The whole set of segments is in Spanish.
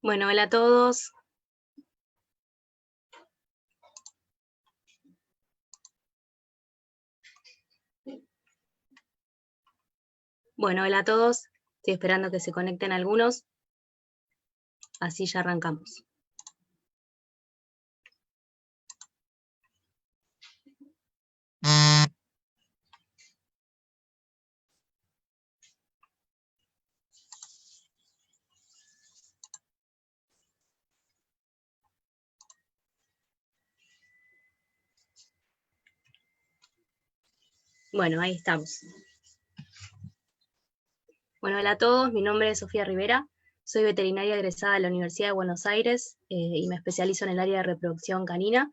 Bueno, hola a todos. Bueno, hola a todos. Estoy esperando que se conecten algunos, así ya arrancamos. Bueno, ahí estamos. Bueno, hola a todos. Mi nombre es Sofía Rivera. Soy veterinaria egresada de la Universidad de Buenos Aires y me especializo en el área de reproducción canina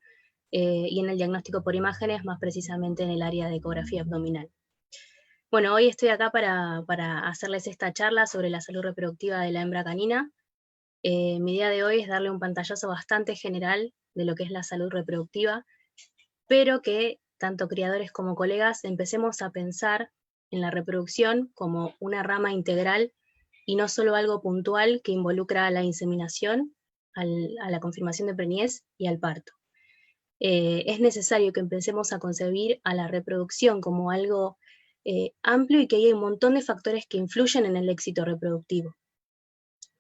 y en el diagnóstico por imágenes, más precisamente en el área de ecografía abdominal. Bueno, hoy estoy acá para hacerles esta charla sobre la salud reproductiva de la hembra canina. Mi idea de hoy es darle un pantallazo bastante general de lo que es la salud reproductiva, pero que tanto criadores como colegas empecemos a pensar en la reproducción como una rama integral y no solo algo puntual que involucra a la inseminación, a la confirmación de preñez y al parto. Es necesario que empecemos a concebir a la reproducción como algo amplio y que hay un montón de factores que influyen en el éxito reproductivo.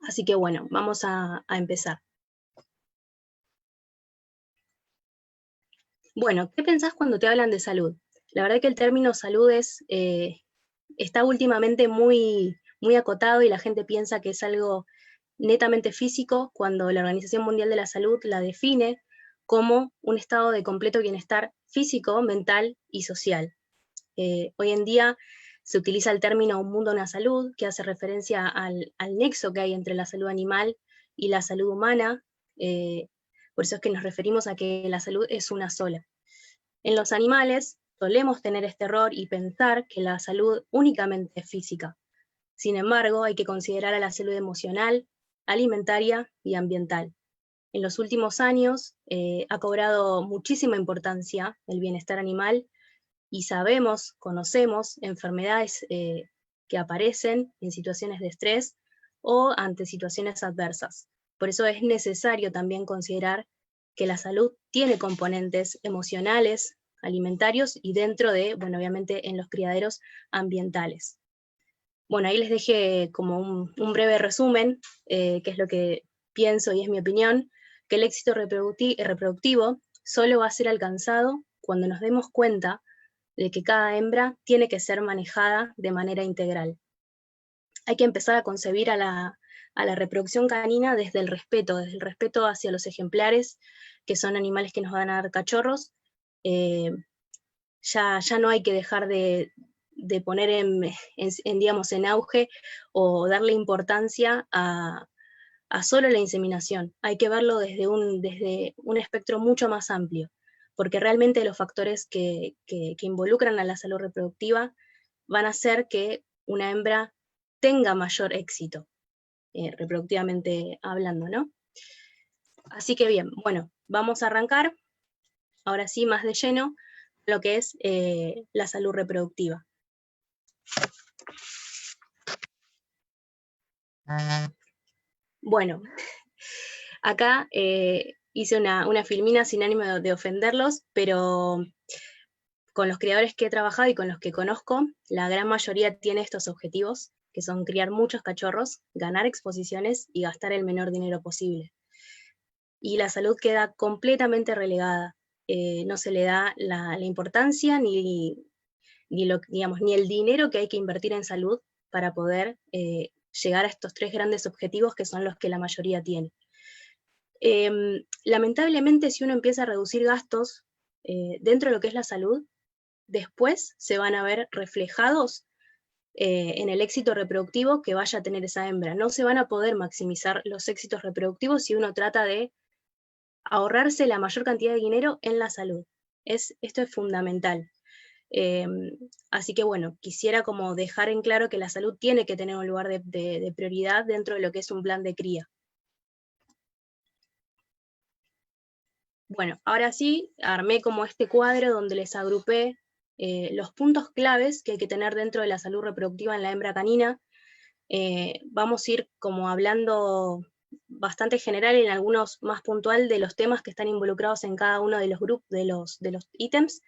Así que bueno, vamos a empezar. Bueno, ¿qué pensás cuando te hablan de salud? La verdad que el término salud está últimamente muy acotado y la gente piensa que es algo netamente físico, cuando la Organización Mundial de la Salud la define como un estado de completo bienestar físico, mental y social. Hoy en día se utiliza el término un mundo, una salud, que hace referencia al nexo que hay entre la salud animal y la salud humana. Por eso es que nos referimos a que la salud es una sola. En los animales solemos tener este error y pensar que la salud únicamente es física. Sin embargo, hay que considerar a la salud emocional, alimentaria y ambiental. En los últimos años ha cobrado muchísima importancia el bienestar animal y conocemos enfermedades que aparecen en situaciones de estrés o ante situaciones adversas. Por eso es necesario también considerar que la salud tiene componentes emocionales, alimentarios y dentro de, bueno, obviamente en los criaderos ambientales. Bueno, ahí les dejé como un breve resumen, que es lo que pienso y es mi opinión, que el éxito reproductivo solo va a ser alcanzado cuando nos demos cuenta de que cada hembra tiene que ser manejada de manera integral. Hay que empezar a concebir a la reproducción canina desde el respeto hacia los ejemplares, que son animales que nos van a dar cachorros. Ya no hay que dejar de poner digamos, en auge o darle importancia a solo la inseminación. Hay que verlo desde un espectro mucho más amplio, porque realmente los factores que involucran a la salud reproductiva van a hacer que una hembra tenga mayor éxito, reproductivamente hablando, ¿no? Así que bien, bueno, vamos a arrancar, ahora sí, más de lleno, lo que es la salud reproductiva. Bueno, acá hice una filmina sin ánimo de ofenderlos, pero con los criadores que he trabajado y con los que conozco, la gran mayoría tiene estos objetivos, que son criar muchos cachorros, ganar exposiciones y gastar el menor dinero posible. Y la salud queda completamente relegada. No se le da la importancia ni el dinero que hay que invertir en salud para poder llegar a estos tres grandes objetivos que son los que la mayoría tiene. Lamentablemente, si uno empieza a reducir gastos dentro de lo que es la salud, después se van a ver reflejados en el éxito reproductivo que vaya a tener esa hembra. No se van a poder maximizar los éxitos reproductivos si uno trata de ahorrarse la mayor cantidad de dinero en la salud. Esto es fundamental. Así que bueno, quisiera como dejar en claro que la salud tiene que tener un lugar de prioridad dentro de lo que es un plan de cría. Bueno, ahora sí, armé como este cuadro donde les agrupé los puntos claves que hay que tener dentro de la salud reproductiva en la hembra canina. Vamos a ir como hablando bastante general y en algunos más puntual de los temas que están involucrados en cada uno de los grupos, de los ítems,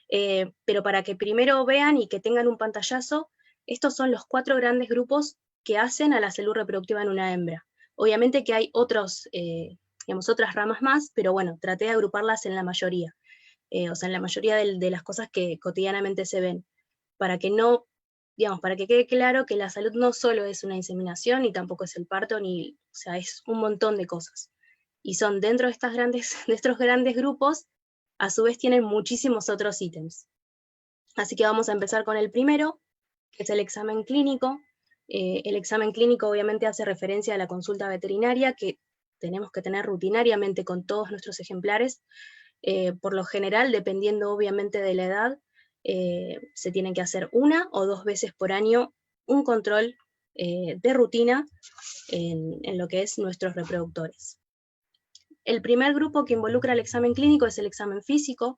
pero para que primero vean y que tengan un pantallazo, estos son los 4 grandes grupos que hacen a la salud reproductiva en una hembra. Obviamente que hay otros, digamos, otras ramas más, pero bueno, traté de agruparlas en la mayoría, o sea, en la mayoría de las cosas que cotidianamente se ven, para que no, digamos, para que quede claro que la salud no solo es una inseminación, ni tampoco es el parto, ni, o sea, es un montón de cosas. Y son dentro de, de estos grandes grupos, a su vez tienen muchísimos otros ítems. Así que vamos a empezar con el primero, que es el examen clínico. El examen clínico obviamente hace referencia a la consulta veterinaria que tenemos que tener rutinariamente con todos nuestros ejemplares. Por lo general, dependiendo obviamente de la edad, se tienen que hacer 1 o 2 veces por año un control de rutina en lo que es nuestros reproductores. El primer grupo que involucra el examen clínico es el examen físico,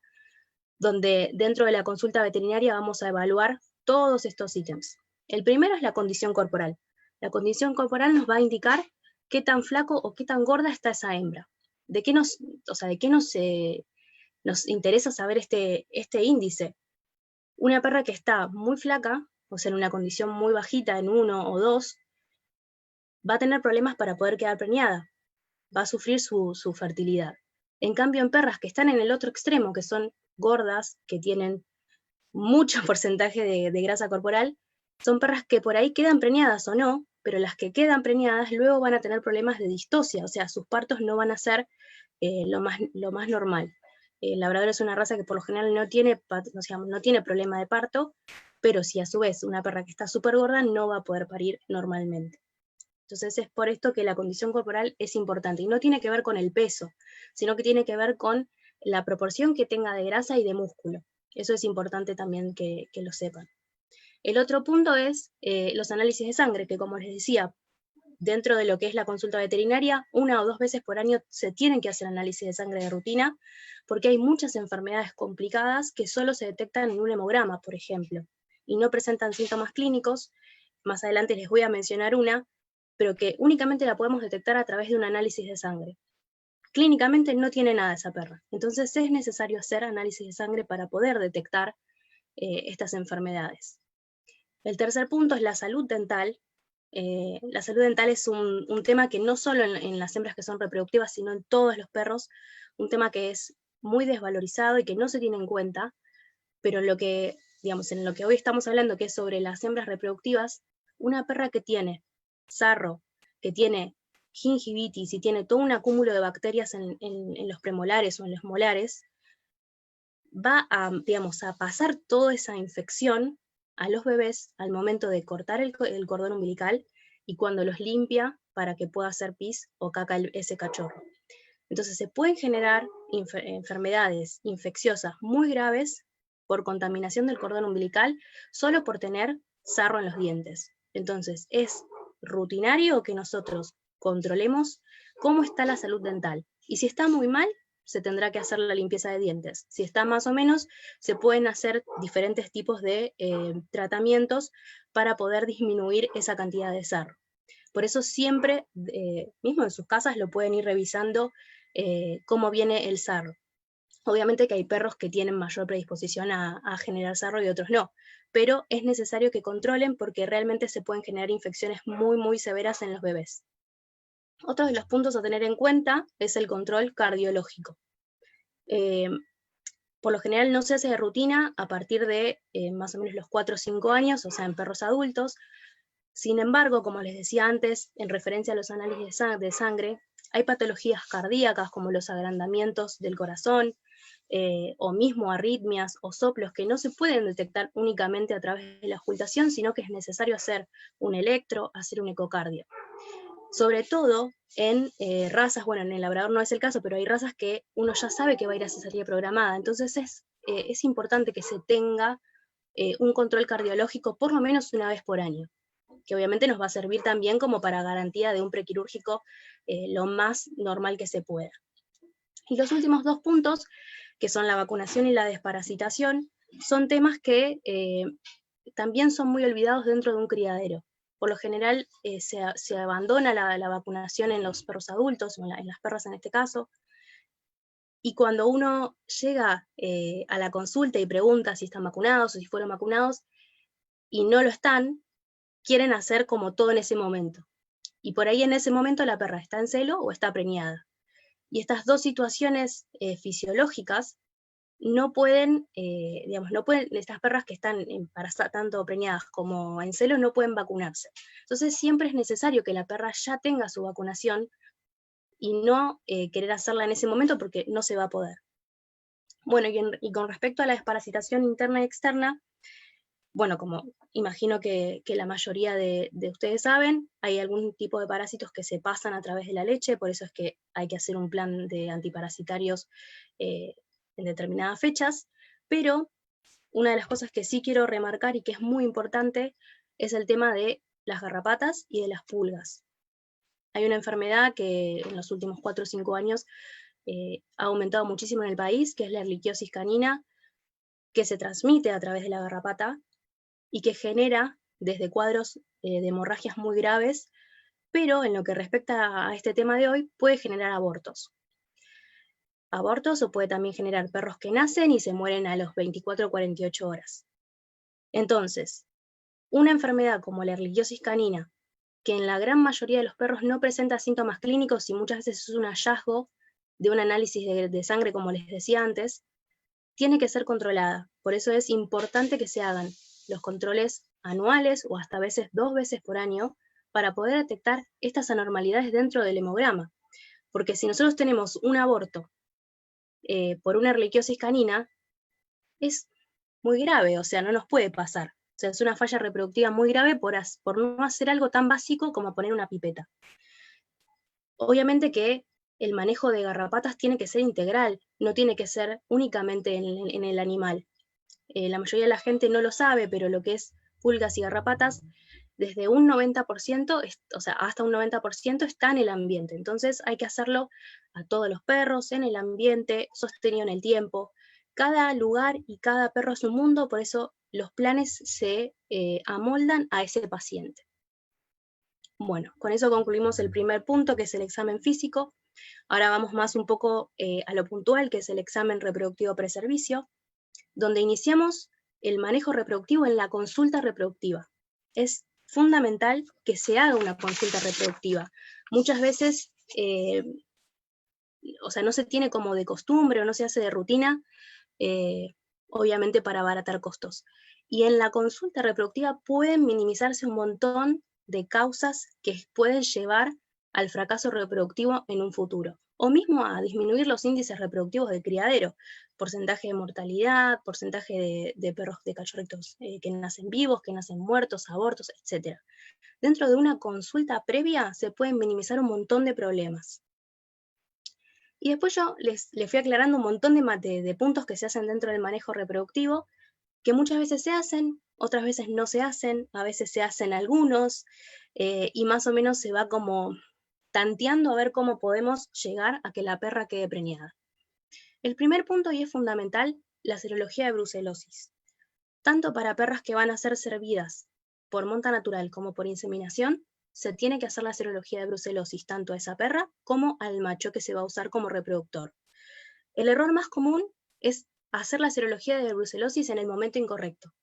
donde dentro de la consulta veterinaria vamos a evaluar todos estos ítems. El primero es la condición corporal. La condición corporal nos va a indicar qué tan flaco o qué tan gorda está esa hembra. ¿De qué nos interesa saber este índice? Una perra que está muy flaca, o sea, en una condición muy bajita, en 1 o 2, va a tener problemas para poder quedar preñada, va a sufrir su fertilidad. En cambio, en perras que están en el otro extremo, que son gordas, que tienen mucho porcentaje de grasa corporal, son perras que por ahí quedan preñadas o no, pero las que quedan preñadas luego van a tener problemas de distosia, o sea, sus partos no van a ser lo más normal. El labrador es una raza que por lo general no tiene problema de parto, pero si a su vez una perra que está súper gorda no va a poder parir normalmente. Entonces es por esto que la condición corporal es importante, y no tiene que ver con el peso, sino que tiene que ver con la proporción que tenga de grasa y de músculo. Eso es importante también que lo sepan. El otro punto es los análisis de sangre, que como les decía, dentro de lo que es la consulta veterinaria, 1 o 2 veces por año se tienen que hacer análisis de sangre de rutina, porque hay muchas enfermedades complicadas que solo se detectan en un hemograma, por ejemplo, y no presentan síntomas clínicos. Más adelante les voy a mencionar una, pero que únicamente la podemos detectar a través de un análisis de sangre. Clínicamente no tiene nada esa perra, entonces es necesario hacer análisis de sangre para poder detectar estas enfermedades. El tercer punto es la salud dental. La salud dental es un tema que no solo en las hembras que son reproductivas, sino en todos los perros, un tema que es muy desvalorizado y que no se tiene en cuenta, pero en lo que hoy estamos hablando, que es sobre las hembras reproductivas, una perra que tiene sarro, que tiene gingivitis y tiene todo un acúmulo de bacterias en los premolares o en los molares, va a pasar toda esa infección a los bebés al momento de cortar el cordón umbilical y cuando los limpia para que pueda hacer pis o caca ese cachorro. Entonces se pueden generar enfermedades infecciosas muy graves por contaminación del cordón umbilical solo por tener sarro en los dientes. Entonces es rutinario que nosotros controlemos cómo está la salud dental. Y si está muy mal, se tendrá que hacer la limpieza de dientes. Si está más o menos, se pueden hacer diferentes tipos de tratamientos para poder disminuir esa cantidad de sarro. Por eso siempre, mismo en sus casas, lo pueden ir revisando cómo viene el sarro. Obviamente que hay perros que tienen mayor predisposición a generar sarro y otros no, pero es necesario que controlen porque realmente se pueden generar infecciones muy, muy severas en los bebés. Otro de los puntos a tener en cuenta es el control cardiológico. Por lo general no se hace de rutina a partir de más o menos los 4 o 5 años, o sea, en perros adultos. Sin embargo, como les decía antes, en referencia a los análisis de sangre, hay patologías cardíacas como los agrandamientos del corazón, o mismo arritmias o soplos que no se pueden detectar únicamente a través de la auscultación, sino que es necesario hacer un electro, hacer un ecocardio. Sobre todo en razas, bueno, en el labrador no es el caso, pero hay razas que uno ya sabe que va a ir a cesárea programada, entonces es importante que se tenga un control cardiológico por lo menos 1 vez por año, que obviamente nos va a servir también como para garantía de un prequirúrgico lo más normal que se pueda. Y los últimos 2 puntos, que son la vacunación y la desparasitación, son temas que también son muy olvidados dentro de un criadero. por lo general se abandona la vacunación en los perros adultos, o en las perras en este caso, y cuando uno llega a la consulta y pregunta si están vacunados o si fueron vacunados, y no lo están, quieren hacer como todo en ese momento. Y por ahí en ese momento la perra está en celo o está preñada. Y estas dos situaciones fisiológicas no pueden, estas perras que están tanto preñadas como en celo no pueden vacunarse. Entonces siempre es necesario que la perra ya tenga su vacunación y no querer hacerla en ese momento porque no se va a poder. Bueno, y con respecto a la desparasitación interna y externa, bueno, como imagino que la mayoría de ustedes saben, hay algún tipo de parásitos que se pasan a través de la leche, por eso es que hay que hacer un plan de antiparasitarios en determinadas fechas, pero una de las cosas que sí quiero remarcar y que es muy importante es el tema de las garrapatas y de las pulgas. Hay una enfermedad que en los últimos 4 o 5 años ha aumentado muchísimo en el país, que es la erliquiosis canina, que se transmite a través de la garrapata y que genera desde cuadros de hemorragias muy graves, pero en lo que respecta a este tema de hoy, puede generar abortos. Abortos o puede también generar perros que nacen y se mueren a los 24 o 48 horas. Entonces, una enfermedad como la erliquiosis canina, que en la gran mayoría de los perros no presenta síntomas clínicos y muchas veces es un hallazgo de un análisis de sangre, como les decía antes, tiene que ser controlada. Por eso es importante que se hagan los controles anuales o hasta a veces 2 veces por año para poder detectar estas anormalidades dentro del hemograma. Porque si nosotros tenemos un aborto por una erliquiosis canina, es muy grave, o sea, no nos puede pasar. O sea, es una falla reproductiva muy grave por no hacer algo tan básico como poner una pipeta. Obviamente que el manejo de garrapatas tiene que ser integral, no tiene que ser únicamente en el animal. La mayoría de la gente no lo sabe, pero lo que es pulgas y garrapatas, desde un 90%, o sea, hasta un 90% está en el ambiente. Entonces hay que hacerlo a todos los perros, en el ambiente, sostenido en el tiempo. Cada lugar y cada perro es un mundo, por eso los planes se amoldan a ese paciente. Bueno, con eso concluimos el primer punto, que es el examen físico. Ahora vamos más un poco a lo puntual, que es el examen reproductivo preservicio, donde iniciamos el manejo reproductivo en la consulta reproductiva. Es fundamental que se haga una consulta reproductiva. Muchas veces, o sea, no se tiene como de costumbre o no se hace de rutina, obviamente para abaratar costos. Y en la consulta reproductiva pueden minimizarse un montón de causas que pueden llevar al fracaso reproductivo en un futuro, o mismo a disminuir los índices reproductivos de criadero, porcentaje de mortalidad, porcentaje de perros, de cachorritos que nacen vivos, que nacen muertos, abortos, etc. Dentro de una consulta previa se pueden minimizar un montón de problemas. Y después yo les fui aclarando un montón de puntos que se hacen dentro del manejo reproductivo, que muchas veces se hacen, otras veces no se hacen, a veces se hacen algunos, y más o menos se va como tanteando a ver cómo podemos llegar a que la perra quede preñada. El primer punto, y es fundamental, la serología de brucelosis. Tanto para perras que van a ser servidas por monta natural como por inseminación, se tiene que hacer la serología de brucelosis tanto a esa perra como al macho que se va a usar como reproductor. El error más común es hacer la serología de brucelosis en el momento incorrecto.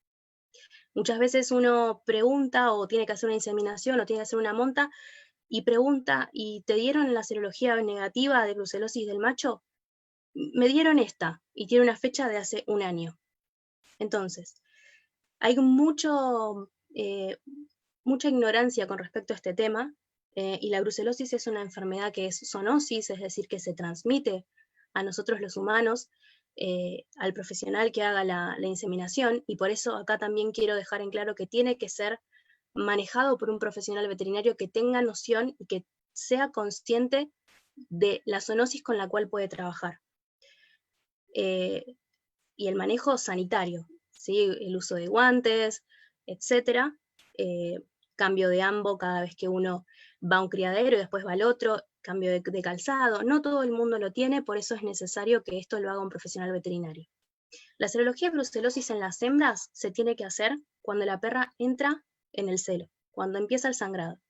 Muchas veces uno pregunta o tiene que hacer una inseminación o tiene que hacer una monta y pregunta, ¿y te dieron la serología negativa de brucelosis del macho? Me dieron esta y tiene una fecha de hace un año. Entonces, hay mucha ignorancia con respecto a este tema, y la brucelosis es una enfermedad que es zoonosis, es decir, que se transmite a nosotros los humanos, al profesional que haga la inseminación, y por eso acá también quiero dejar en claro que tiene que ser manejado por un profesional veterinario que tenga noción y que sea consciente de la zoonosis con la cual puede trabajar. Y el manejo sanitario, ¿sí? El uso de guantes, etc. Cambio de ambo cada vez que uno va a un criadero y después va al otro, cambio de calzado. No todo el mundo lo tiene, por eso es necesario que esto lo haga un profesional veterinario. La serología de brucelosis en las hembras se tiene que hacer cuando la perra entra en el celo. cuando empieza el sangrado.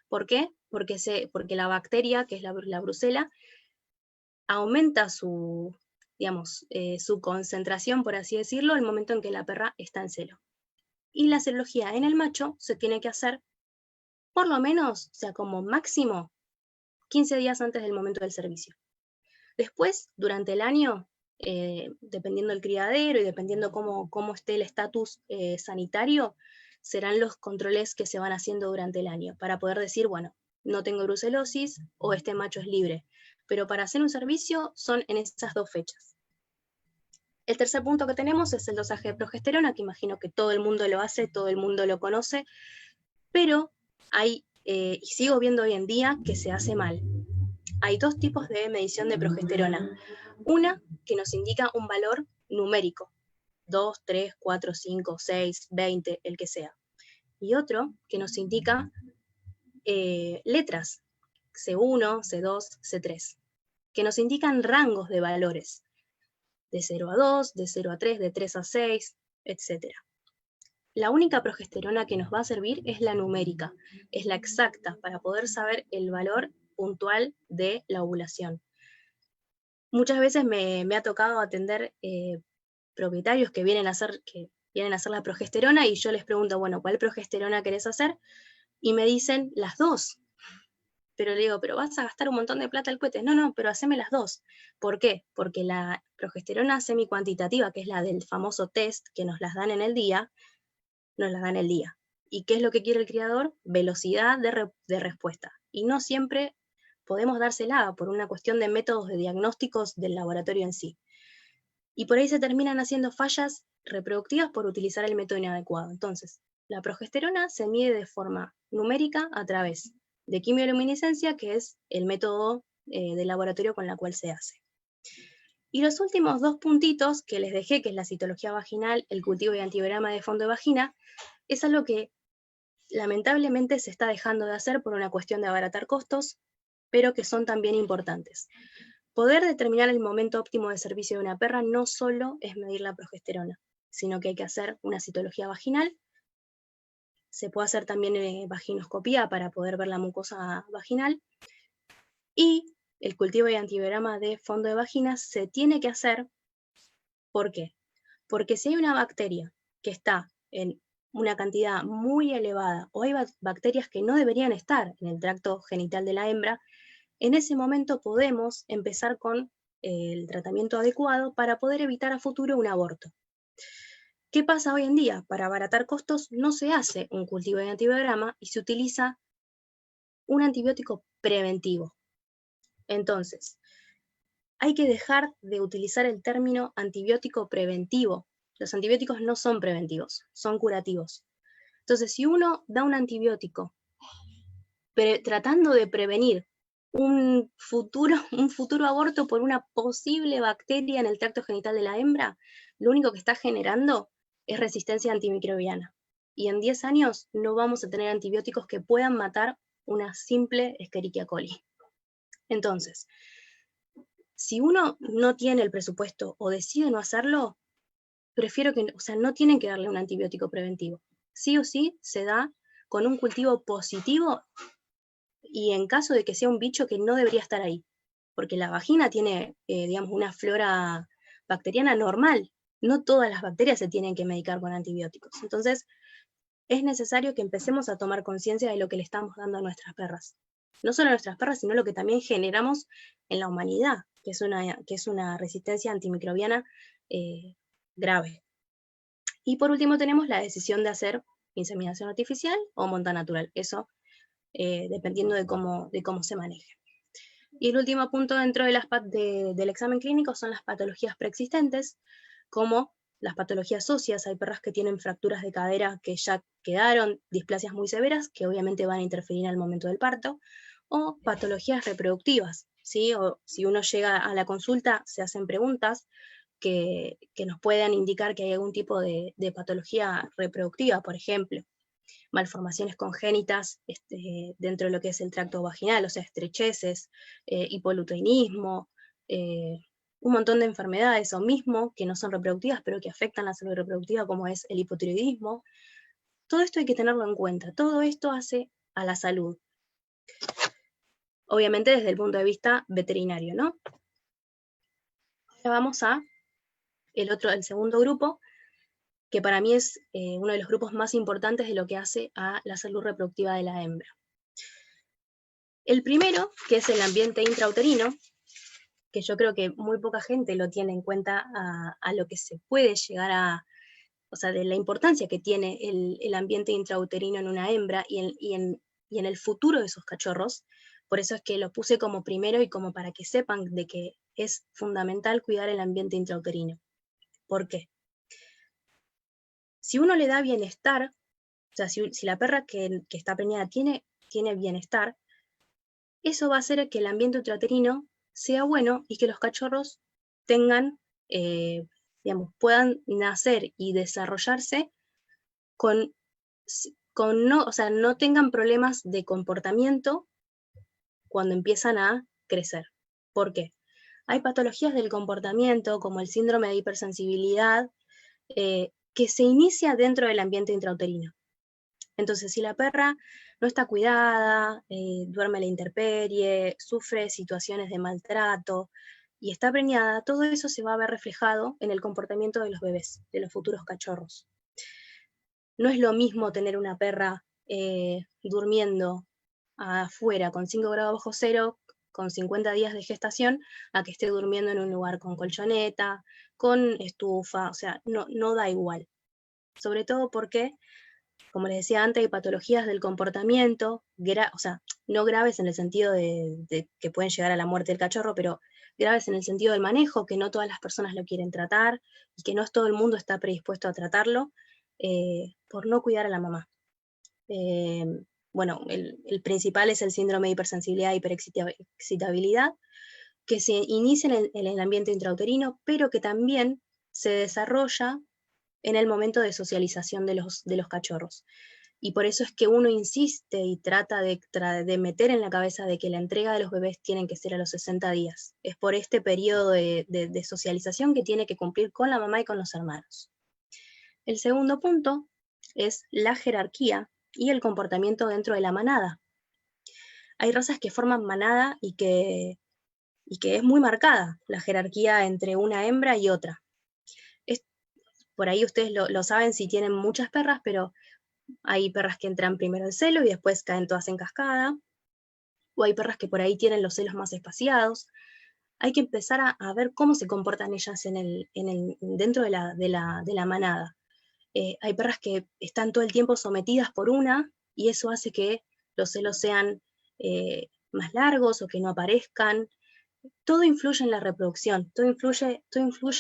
¿Por qué? Porque la bacteria, que es la brucela, aumenta su, digamos, su concentración, por así decirlo, al momento en que la perra está en celo. Y la serología en el macho se tiene que hacer por lo menos, o sea, como máximo, 15 días antes del momento del servicio. Después, durante el año, dependiendo del criadero y dependiendo cómo esté el estatus sanitario, serán los controles que se van haciendo durante el año, para poder decir, bueno, no tengo brucelosis o este macho es libre. Pero para hacer un servicio son en esas 2 fechas. El tercer punto que tenemos es el dosaje de progesterona, que imagino que todo el mundo lo hace, todo el mundo lo conoce, pero hay, y sigo viendo hoy en día, que se hace mal. Hay 2 tipos de medición de progesterona. Una que nos indica un valor numérico, 2, 3, 4, 5, 6, 20, el que sea. Y otro que nos indica letras, C1, C2, C3, que nos indican rangos de valores, de 0 a 2, de 0 a 3, de 3 a 6, etc. La única progesterona que nos va a servir es la numérica, es la exacta, para poder saber el valor puntual de la ovulación. Muchas veces me ha tocado atender propietarios que vienen a hacer la progesterona y yo les pregunto, bueno, ¿cuál progesterona querés hacer? Y me dicen las 2. Pero le digo, pero vas a gastar un montón de plata al cohete. No, pero haceme las 2. ¿Por qué? Porque la progesterona semicuantitativa, que es la del famoso test que nos las dan en el día, nos las dan el día. ¿Y qué es lo que quiere el criador? Velocidad de respuesta. Y no siempre podemos dársela por una cuestión de métodos de diagnósticos del laboratorio en sí. Y por ahí se terminan haciendo fallas reproductivas por utilizar el método inadecuado. Entonces, la progesterona se mide de forma numérica a través de quimioluminiscencia, que es el método de laboratorio con la cual se hace. Y los últimos 2 puntitos que les dejé, que es la citología vaginal, el cultivo y antibiograma de fondo de vagina, es algo que lamentablemente se está dejando de hacer por una cuestión de abaratar costos, pero que son también importantes. Poder determinar el momento óptimo de servicio de una perra no solo es medir la progesterona, sino que hay que hacer una citología vaginal. Se puede hacer también vaginoscopía para poder ver la mucosa vaginal. Y el cultivo y antibiograma de fondo de vagina se tiene que hacer. ¿Por qué? Porque si hay una bacteria que está en una cantidad muy elevada, o hay bacterias que no deberían estar en el tracto genital de la hembra, en ese momento podemos empezar con el tratamiento adecuado para poder evitar a futuro un aborto. ¿Qué pasa hoy en día? Para abaratar costos no se hace un cultivo de antibiograma y se utiliza un antibiótico preventivo. Entonces, hay que dejar de utilizar el término antibiótico preventivo. Los antibióticos no son preventivos, son curativos. Entonces, si uno da un antibiótico tratando de prevenir un futuro aborto por una posible bacteria en el tracto genital de la hembra, lo único que está generando es resistencia antimicrobiana. Y en 10 años no vamos a tener antibióticos que puedan matar una simple Escherichia coli. Entonces, si uno no tiene el presupuesto o decide no hacerlo, prefiero que, no tienen que darle un antibiótico preventivo. Sí o sí se da con un cultivo positivo y en caso de que sea un bicho que no debería estar ahí, porque la vagina tiene, digamos, una flora bacteriana normal. No todas las bacterias se tienen que medicar con antibióticos. Entonces, es necesario que empecemos a tomar conciencia de lo que le estamos dando a nuestras perras. No solo a nuestras perras, sino lo que también generamos en la humanidad, que es una resistencia antimicrobiana grave. Y por último tenemos la decisión de hacer inseminación artificial o monta natural. Eso dependiendo de cómo se maneje. Y el último punto dentro del examen clínico son las patologías preexistentes, como las patologías óseas. Hay perras que tienen fracturas de cadera que ya quedaron, displasias muy severas, que obviamente van a interferir al momento del parto, o patologías reproductivas, ¿sí? O si uno llega a la consulta, se hacen preguntas que nos puedan indicar que hay algún tipo de patología reproductiva, por ejemplo, malformaciones congénitas dentro de lo que es el tracto vaginal, o sea, estrecheces, hipoliuteinismo, un montón de enfermedades, o mismo que no son reproductivas, pero que afectan la salud reproductiva, como es el hipotiroidismo. Todo esto hay que tenerlo en cuenta, todo esto hace a la salud. Obviamente desde el punto de vista veterinario, ¿no? Ahora vamos a el segundo grupo, que para mí es uno de los grupos más importantes de lo que hace a la salud reproductiva de la hembra. El primero, que es el ambiente intrauterino, que yo creo que muy poca gente lo tiene en cuenta a lo que se puede llegar a, o sea, de la importancia que tiene el ambiente intrauterino en una hembra y en el futuro de esos cachorros. Por eso es que lo puse como primero y como para que sepan de que es fundamental cuidar el ambiente intrauterino. ¿Por qué? Si uno le da bienestar, o sea, si la perra que está preñada tiene bienestar, eso va a hacer que el ambiente intrauterino sea bueno y que los cachorros tengan, digamos, puedan nacer y desarrollarse con no, o sea, no tengan problemas de comportamiento cuando empiezan a crecer. ¿Por qué? Hay patologías del comportamiento, como el síndrome de hipersensibilidad, que se inicia dentro del ambiente intrauterino. Entonces, si la perra no está cuidada, duerme a la intemperie, sufre situaciones de maltrato y está preñada, todo eso se va a ver reflejado en el comportamiento de los bebés, de los futuros cachorros. No es lo mismo tener una perra durmiendo afuera con 5 grados bajo cero, con 50 días de gestación, a que esté durmiendo en un lugar con colchoneta, con estufa, o sea, no da igual. Sobre todo porque, como les decía antes, hay patologías del comportamiento, o sea, no graves en el sentido de que pueden llegar a la muerte del cachorro, pero graves en el sentido del manejo, que no todas las personas lo quieren tratar y que no todo el mundo está predispuesto a tratarlo, por no cuidar a la mamá. Bueno, el principal es el síndrome de hipersensibilidad e hiperexcitabilidad, que se inicia en el ambiente intrauterino, pero que también se desarrolla en el momento de socialización de los cachorros. Y por eso es que uno insiste y trata de meter en la cabeza de que la entrega de los bebés tienen que ser a los 60 días. Es por este periodo de socialización que tiene que cumplir con la mamá y con los hermanos. El segundo punto es la jerarquía y el comportamiento dentro de la manada. Hay razas que forman manada y que es muy marcada la jerarquía entre una hembra y otra. Por ahí ustedes lo saben si tienen muchas perras, pero hay perras que entran primero al celo y después caen todas en cascada, o hay perras que por ahí tienen los celos más espaciados. Hay que empezar a ver cómo se comportan ellas dentro de la manada. Hay perras que están todo el tiempo sometidas por una y eso hace que los celos sean más largos o que no aparezcan. Todo influye en la reproducción, todo influye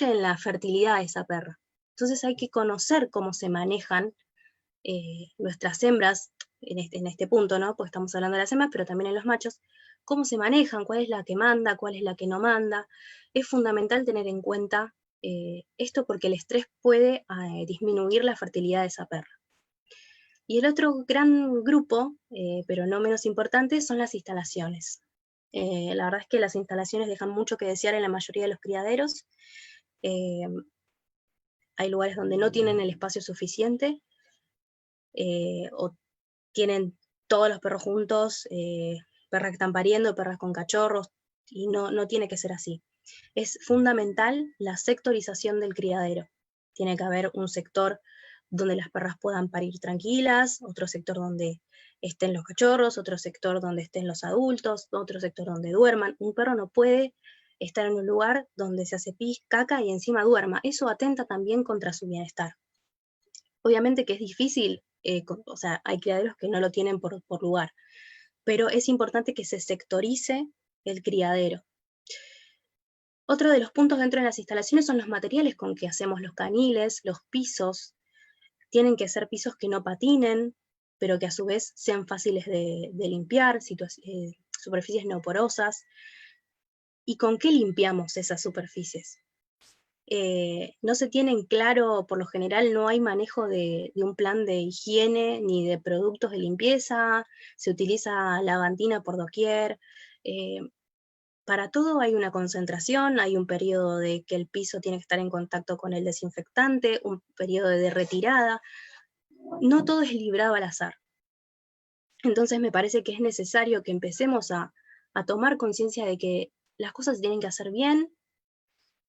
en la fertilidad de esa perra. Entonces hay que conocer cómo se manejan nuestras hembras en este punto, ¿no? Porque estamos hablando de las hembras, pero también en los machos, cómo se manejan, cuál es la que manda, cuál es la que no manda. Es fundamental tener en cuenta esto porque el estrés puede disminuir la fertilidad de esa perra. Y el otro gran grupo, pero no menos importante, son las instalaciones. La verdad es que las instalaciones dejan mucho que desear en la mayoría de los criaderos. Hay lugares donde no tienen el espacio suficiente, o tienen todos los perros juntos, perras que están pariendo, perras con cachorros, y no tiene que ser así. Es fundamental la sectorización del criadero. Tiene que haber un sector donde las perras puedan parir tranquilas, otro sector donde estén los cachorros, otro sector donde estén los adultos, otro sector donde duerman. Un perro no puede estar en un lugar donde se hace pis, caca y encima duerma. Eso atenta también contra su bienestar. Obviamente que es difícil, o sea, hay criaderos que no lo tienen por lugar, pero es importante que se sectorice el criadero. Otro de los puntos dentro de las instalaciones son los materiales con que hacemos los caniles, los pisos. Tienen que ser pisos que no patinen, pero que a su vez sean fáciles de limpiar, superficies no porosas. ¿Y con qué limpiamos esas superficies? No se tienen claro, por lo general no hay manejo de un plan de higiene ni de productos de limpieza, se utiliza lavantina por doquier. Para todo hay una concentración, hay un periodo de que el piso tiene que estar en contacto con el desinfectante, un periodo de retirada. no todo es librado al azar. Entonces me parece que es necesario que empecemos a tomar conciencia de que las cosas se tienen que hacer bien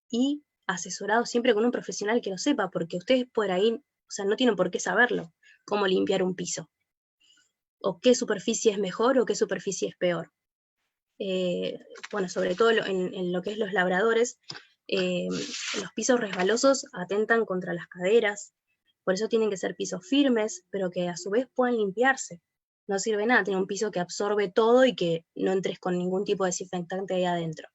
y asesorados siempre con un profesional que lo sepa, porque ustedes por ahí, o sea, no tienen por qué saberlo, cómo limpiar un piso, o qué superficie es mejor o qué superficie es peor. Bueno, sobre todo en lo que es los labradores, los pisos resbalosos atentan contra las caderas, por eso tienen que ser pisos firmes, pero que a su vez puedan limpiarse. No sirve nada tener un piso que absorbe todo y que no entres con ningún tipo de desinfectante ahí adentro.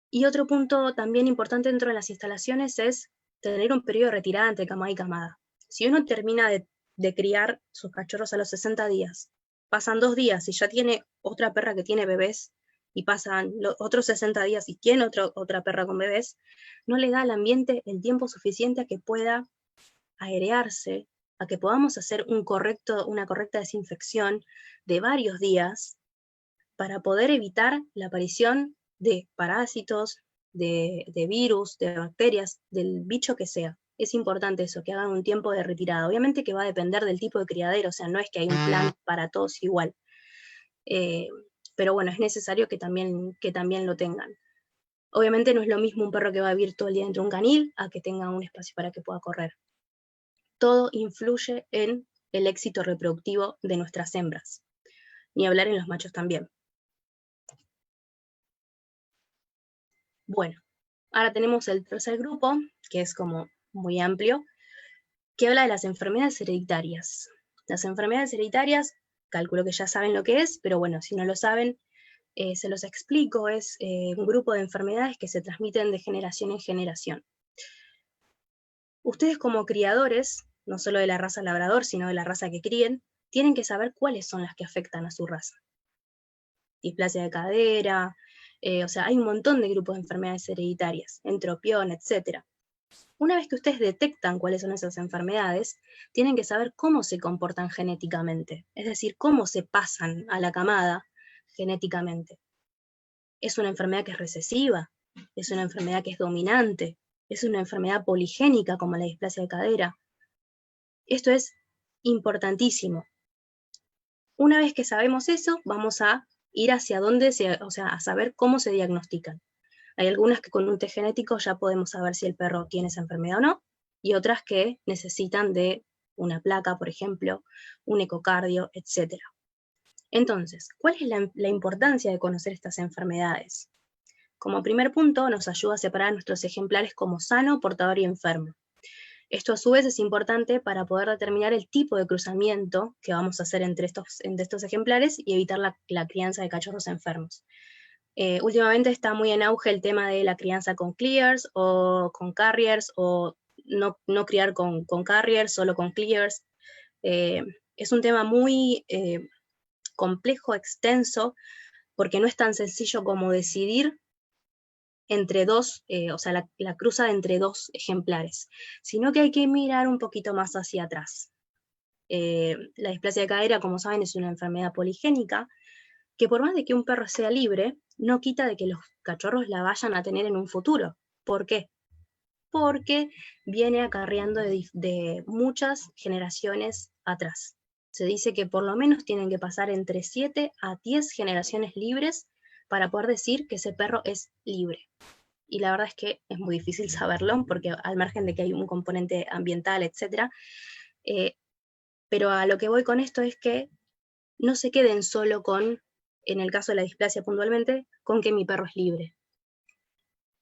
Y otro punto también importante dentro de las instalaciones es tener un periodo de retirada entre camada y camada. Si uno termina de criar sus cachorros a los 60 días, pasan 2 días y ya tiene otra perra que tiene bebés, y pasan los otros 60 días y tiene otra perra con bebés, no le da al ambiente el tiempo suficiente a que pueda airearse, a que podamos hacer una correcta desinfección de varios días para poder evitar la aparición de parásitos, de virus, de bacterias, del bicho que sea. Es importante eso, que hagan un tiempo de retirada. Obviamente que va a depender del tipo de criadero, o sea, no es que hay un plan para todos igual. Pero bueno, es necesario que también lo tengan. Obviamente no es lo mismo un perro que va a vivir todo el día dentro de un canil a que tenga un espacio para que pueda correr. Todo influye en el éxito reproductivo de nuestras hembras. Ni hablar en los machos también. Bueno, ahora tenemos el tercer grupo, que es como muy amplio, que habla de las enfermedades hereditarias. Las enfermedades hereditarias, calculo que ya saben lo que es, pero bueno, si no lo saben, se los explico. Es un grupo de enfermedades que se transmiten de generación en generación. Ustedes como criadores, no solo de la raza labrador, sino de la raza que críen, tienen que saber cuáles son las que afectan a su raza. Displasia de cadera, o sea, hay un montón de grupos de enfermedades hereditarias, entropión, etc. Una vez que ustedes detectan cuáles son esas enfermedades, tienen que saber cómo se comportan genéticamente, es decir, cómo se pasan a la camada genéticamente. ¿Es una enfermedad que es recesiva? ¿Es una enfermedad que es dominante? ¿Es una enfermedad poligénica como la displasia de cadera? Esto es importantísimo. Una vez que sabemos eso, vamos a ir hacia dónde, o sea, a saber cómo se diagnostican. Hay algunas que con un test genético ya podemos saber si el perro tiene esa enfermedad o no, y otras que necesitan de una placa, por ejemplo, un ecocardio, etc. Entonces, ¿cuál es la importancia de conocer estas enfermedades? Como primer punto, nos ayuda a separar a nuestros ejemplares como sano, portador y enfermo. Esto a su vez es importante para poder determinar el tipo de cruzamiento que vamos a hacer entre estos ejemplares y evitar la crianza de cachorros enfermos. Últimamente está muy en auge el tema de la crianza con clears o con carriers, o no criar con carriers, solo con clears. Es un tema muy complejo, extenso, porque no es tan sencillo como decidir entre dos, o sea, la cruza de entre dos ejemplares, sino que hay que mirar un poquito más hacia atrás. La displasia de cadera, como saben, es una enfermedad poligénica, que por más de que un perro sea libre, no quita de que los cachorros la vayan a tener en un futuro. ¿Por qué? Porque viene acarreando de muchas generaciones atrás. Se dice que por lo menos tienen que pasar entre 7 a 10 generaciones libres para poder decir que ese perro es libre. Y la verdad es que es muy difícil saberlo, porque al margen de que hay un componente ambiental, etc. Pero a lo que voy con esto es que no se queden solo con, en el caso de la displasia puntualmente, con que mi perro es libre.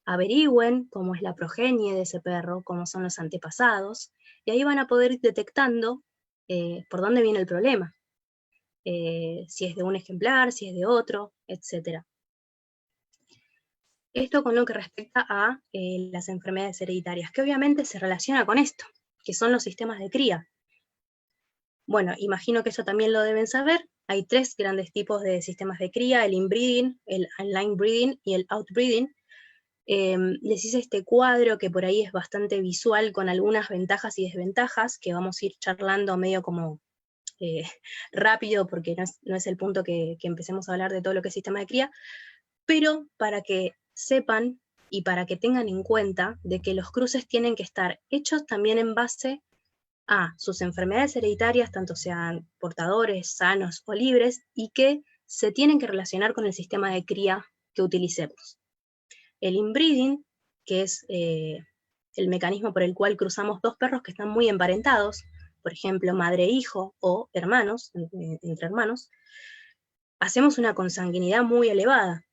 Averigüen cómo es la progenie de ese perro, cómo son los antepasados, y ahí van a poder ir detectando por dónde viene el problema. Si es de un ejemplar, si es de otro, etc. Esto con lo que respecta a las enfermedades hereditarias, que obviamente se relaciona con esto, que son los sistemas de cría. Bueno, imagino que eso también lo deben saber. Hay 3 grandes tipos de sistemas de cría: el inbreeding, el line breeding y el outbreeding. Les hice este cuadro que por ahí es bastante visual, con algunas ventajas y desventajas, que vamos a ir charlando medio como rápido, porque no es el punto que empecemos a hablar de todo lo que es sistema de cría, pero para que sepan y para que tengan en cuenta de que los cruces tienen que estar hechos también en base a sus enfermedades hereditarias, tanto sean portadores, sanos o libres, y que se tienen que relacionar con el sistema de cría que utilicemos. El inbreeding, que es el mecanismo por el cual cruzamos dos perros que están muy emparentados, por ejemplo, madre-hijo o hermanos, entre hermanos, hacemos una consanguinidad muy elevada.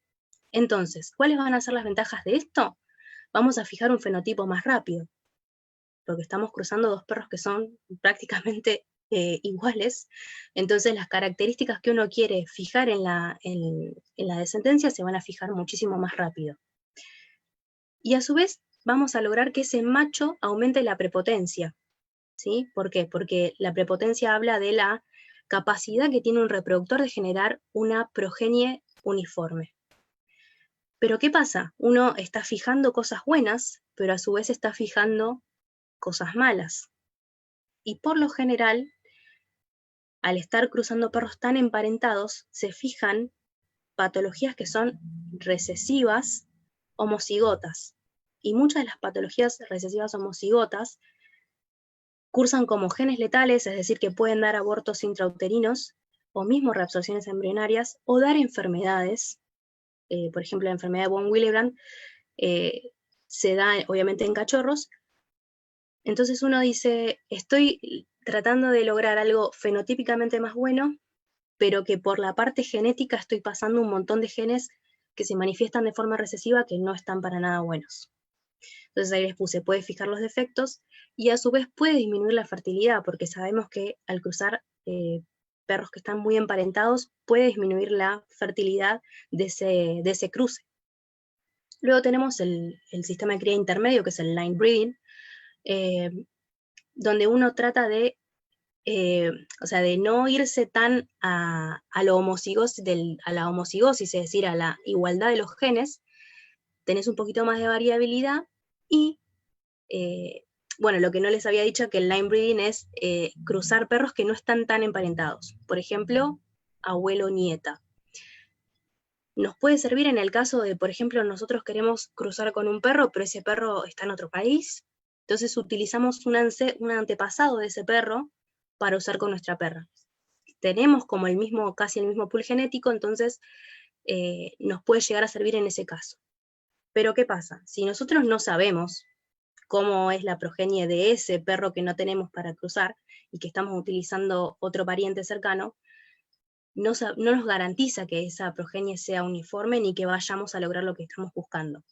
Entonces, ¿cuáles van a ser las ventajas de esto? Vamos a fijar un fenotipo más rápido, porque estamos cruzando dos perros que son prácticamente iguales, entonces las características que uno quiere fijar en la descendencia se van a fijar muchísimo más rápido. Y a su vez vamos a lograr que ese macho aumente la prepotencia, ¿sí? ¿Por qué? Porque la prepotencia habla de la capacidad que tiene un reproductor de generar una progenie uniforme. Pero ¿qué pasa? Uno está fijando cosas buenas, pero a su vez está fijando cosas malas. Y por lo general, al estar cruzando perros tan emparentados, se fijan patologías que son recesivas homocigotas. Y muchas de las patologías recesivas homocigotas cursan como genes letales, es decir, que pueden dar abortos intrauterinos, o mismo reabsorciones embrionarias, o dar enfermedades. Por ejemplo, la enfermedad de von Willebrand se da obviamente en cachorros. Entonces uno dice, estoy tratando de lograr algo fenotípicamente más bueno, pero que por la parte genética estoy pasando un montón de genes que se manifiestan de forma recesiva que no están para nada buenos. Entonces ahí les puse, puede fijar los defectos y a su vez puede disminuir la fertilidad, porque sabemos que al cruzar perros que están muy emparentados puede disminuir la fertilidad de ese cruce. Luego tenemos el sistema de cría intermedio, que es el line breeding, donde uno trata de de no irse tan a la homocigosis, es decir, a la igualdad de los genes, tenés un poquito más de variabilidad y, bueno, lo que no les había dicho, que el line breeding es cruzar perros que no están tan emparentados. Por ejemplo, abuelo-nieta. Nos puede servir en el caso de, por ejemplo, nosotros queremos cruzar con un perro, pero ese perro está en otro país, entonces utilizamos un antepasado de ese perro para usar con nuestra perra. Tenemos como casi el mismo pool genético, entonces nos puede llegar a servir en ese caso. Pero ¿qué pasa? Si nosotros no sabemos cómo es la progenie de ese perro que no tenemos para cruzar y que estamos utilizando otro pariente cercano, no nos garantiza que esa progenie sea uniforme ni que vayamos a lograr lo que estamos buscando.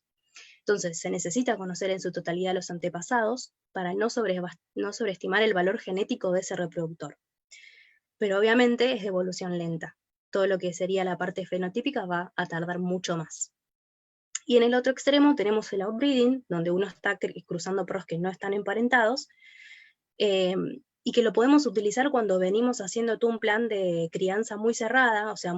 Entonces, se necesita conocer en su totalidad los antepasados para no sobreestimar el valor genético de ese reproductor. Pero obviamente es de evolución lenta. Todo lo que sería la parte fenotípica va a tardar mucho más. Y en el otro extremo tenemos el outbreeding, donde uno está cruzando perros que no están emparentados, y que lo podemos utilizar cuando venimos haciendo todo un plan de crianza muy cerrada, o sea,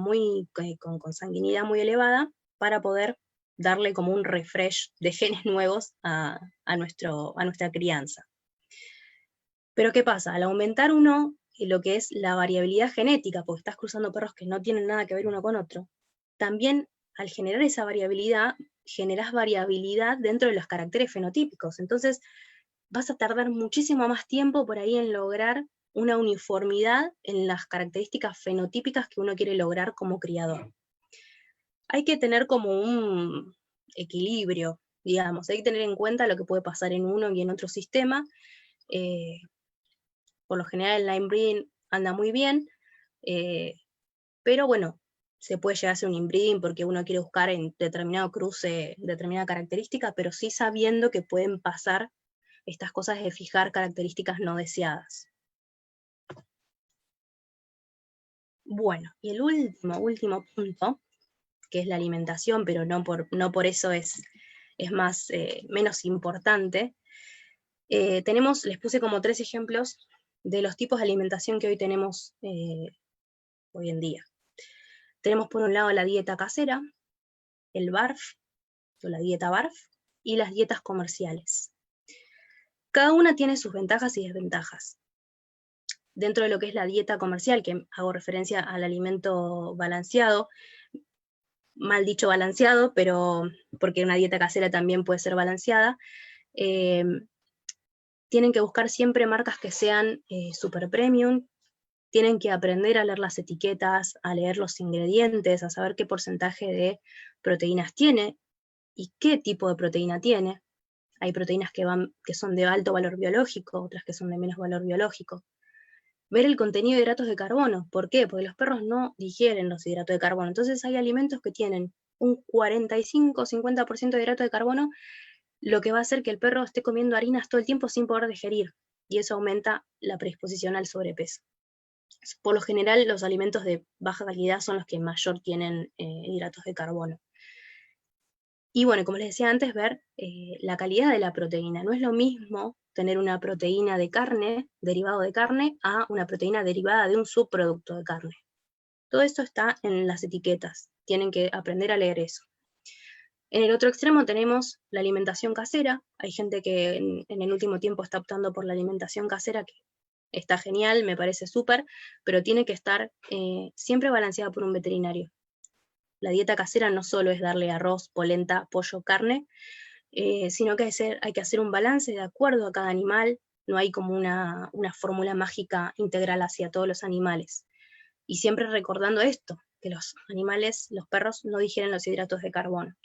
con consanguinidad muy elevada, para poder darle como un refresh de genes nuevos a nuestra crianza. Pero ¿qué pasa? Al aumentar uno lo que es la variabilidad genética, porque estás cruzando perros que no tienen nada que ver uno con otro, también al generar esa variabilidad, generás variabilidad dentro de los caracteres fenotípicos. Entonces vas a tardar muchísimo más tiempo por ahí en lograr una uniformidad en las características fenotípicas que uno quiere lograr como criador. Hay que tener como un equilibrio, digamos, hay que tener en cuenta lo que puede pasar en uno y en otro sistema. Por lo general el line breeding anda muy bien, pero bueno, se puede llegar a hacer un inbreeding porque uno quiere buscar en determinado cruce, determinada característica, pero sí sabiendo que pueden pasar estas cosas de fijar características no deseadas. Bueno, y el último punto, que es la alimentación, pero no por eso es menos importante, les puse como 3 ejemplos de los tipos de alimentación que hoy tenemos hoy en día. Tenemos por un lado la dieta casera, el BARF, o la dieta BARF, y las dietas comerciales. Cada una tiene sus ventajas y desventajas. Dentro de lo que es la dieta comercial, que hago referencia al alimento balanceado, mal dicho balanceado, pero porque una dieta casera también puede ser balanceada, Tienen que buscar siempre marcas que sean super premium, tienen que aprender a leer las etiquetas, a leer los ingredientes, a saber qué porcentaje de proteínas tiene y qué tipo de proteína tiene. Hay proteínas que son de alto valor biológico, otras que son de menos valor biológico. Ver el contenido de hidratos de carbono. ¿Por qué? Porque los perros no digieren los hidratos de carbono. Entonces hay alimentos que tienen un 45-50% de hidrato de carbono, lo que va a hacer que el perro esté comiendo harinas todo el tiempo sin poder digerir. Y eso aumenta la predisposición al sobrepeso. Por lo general, los alimentos de baja calidad son los que mayor tienen hidratos de carbono. Y bueno, como les decía antes, ver la calidad de la proteína. No es lo mismo tener una proteína de carne, derivado de carne, a una proteína derivada de un subproducto de carne. Todo esto está en las etiquetas. Tienen que aprender a leer eso. En el otro extremo tenemos la alimentación casera. Hay gente que en el último tiempo está optando por la alimentación casera, que está genial, me parece súper, pero tiene que estar siempre balanceada por un veterinario. La dieta casera no solo es darle arroz, polenta, pollo, carne, sino que hay que hacer un balance de acuerdo a cada animal. No hay como una fórmula mágica integral hacia todos los animales. Y siempre recordando esto, que los animales, los perros, no digieren los hidratos de carbono.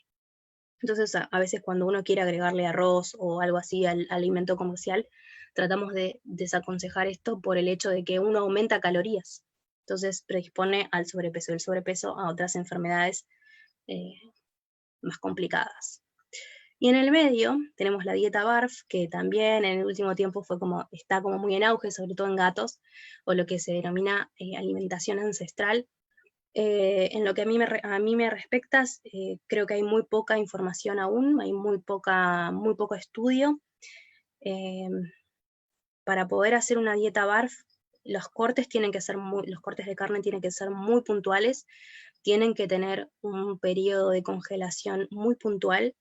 Entonces, a veces cuando uno quiere agregarle arroz o algo así al alimento comercial, tratamos de desaconsejar esto por el hecho de que uno aumenta calorías. Entonces, predispone al sobrepeso, el sobrepeso a otras enfermedades más complicadas. Y en el medio tenemos la dieta BARF, que también en el último tiempo está como muy en auge, sobre todo en gatos, o lo que se denomina alimentación ancestral. En lo que a mí me respecta, creo que hay muy poca información aún, hay muy poco estudio. Para poder hacer una dieta BARF, los cortes de carne tienen que ser muy puntuales, tienen que tener un periodo de congelación muy puntual,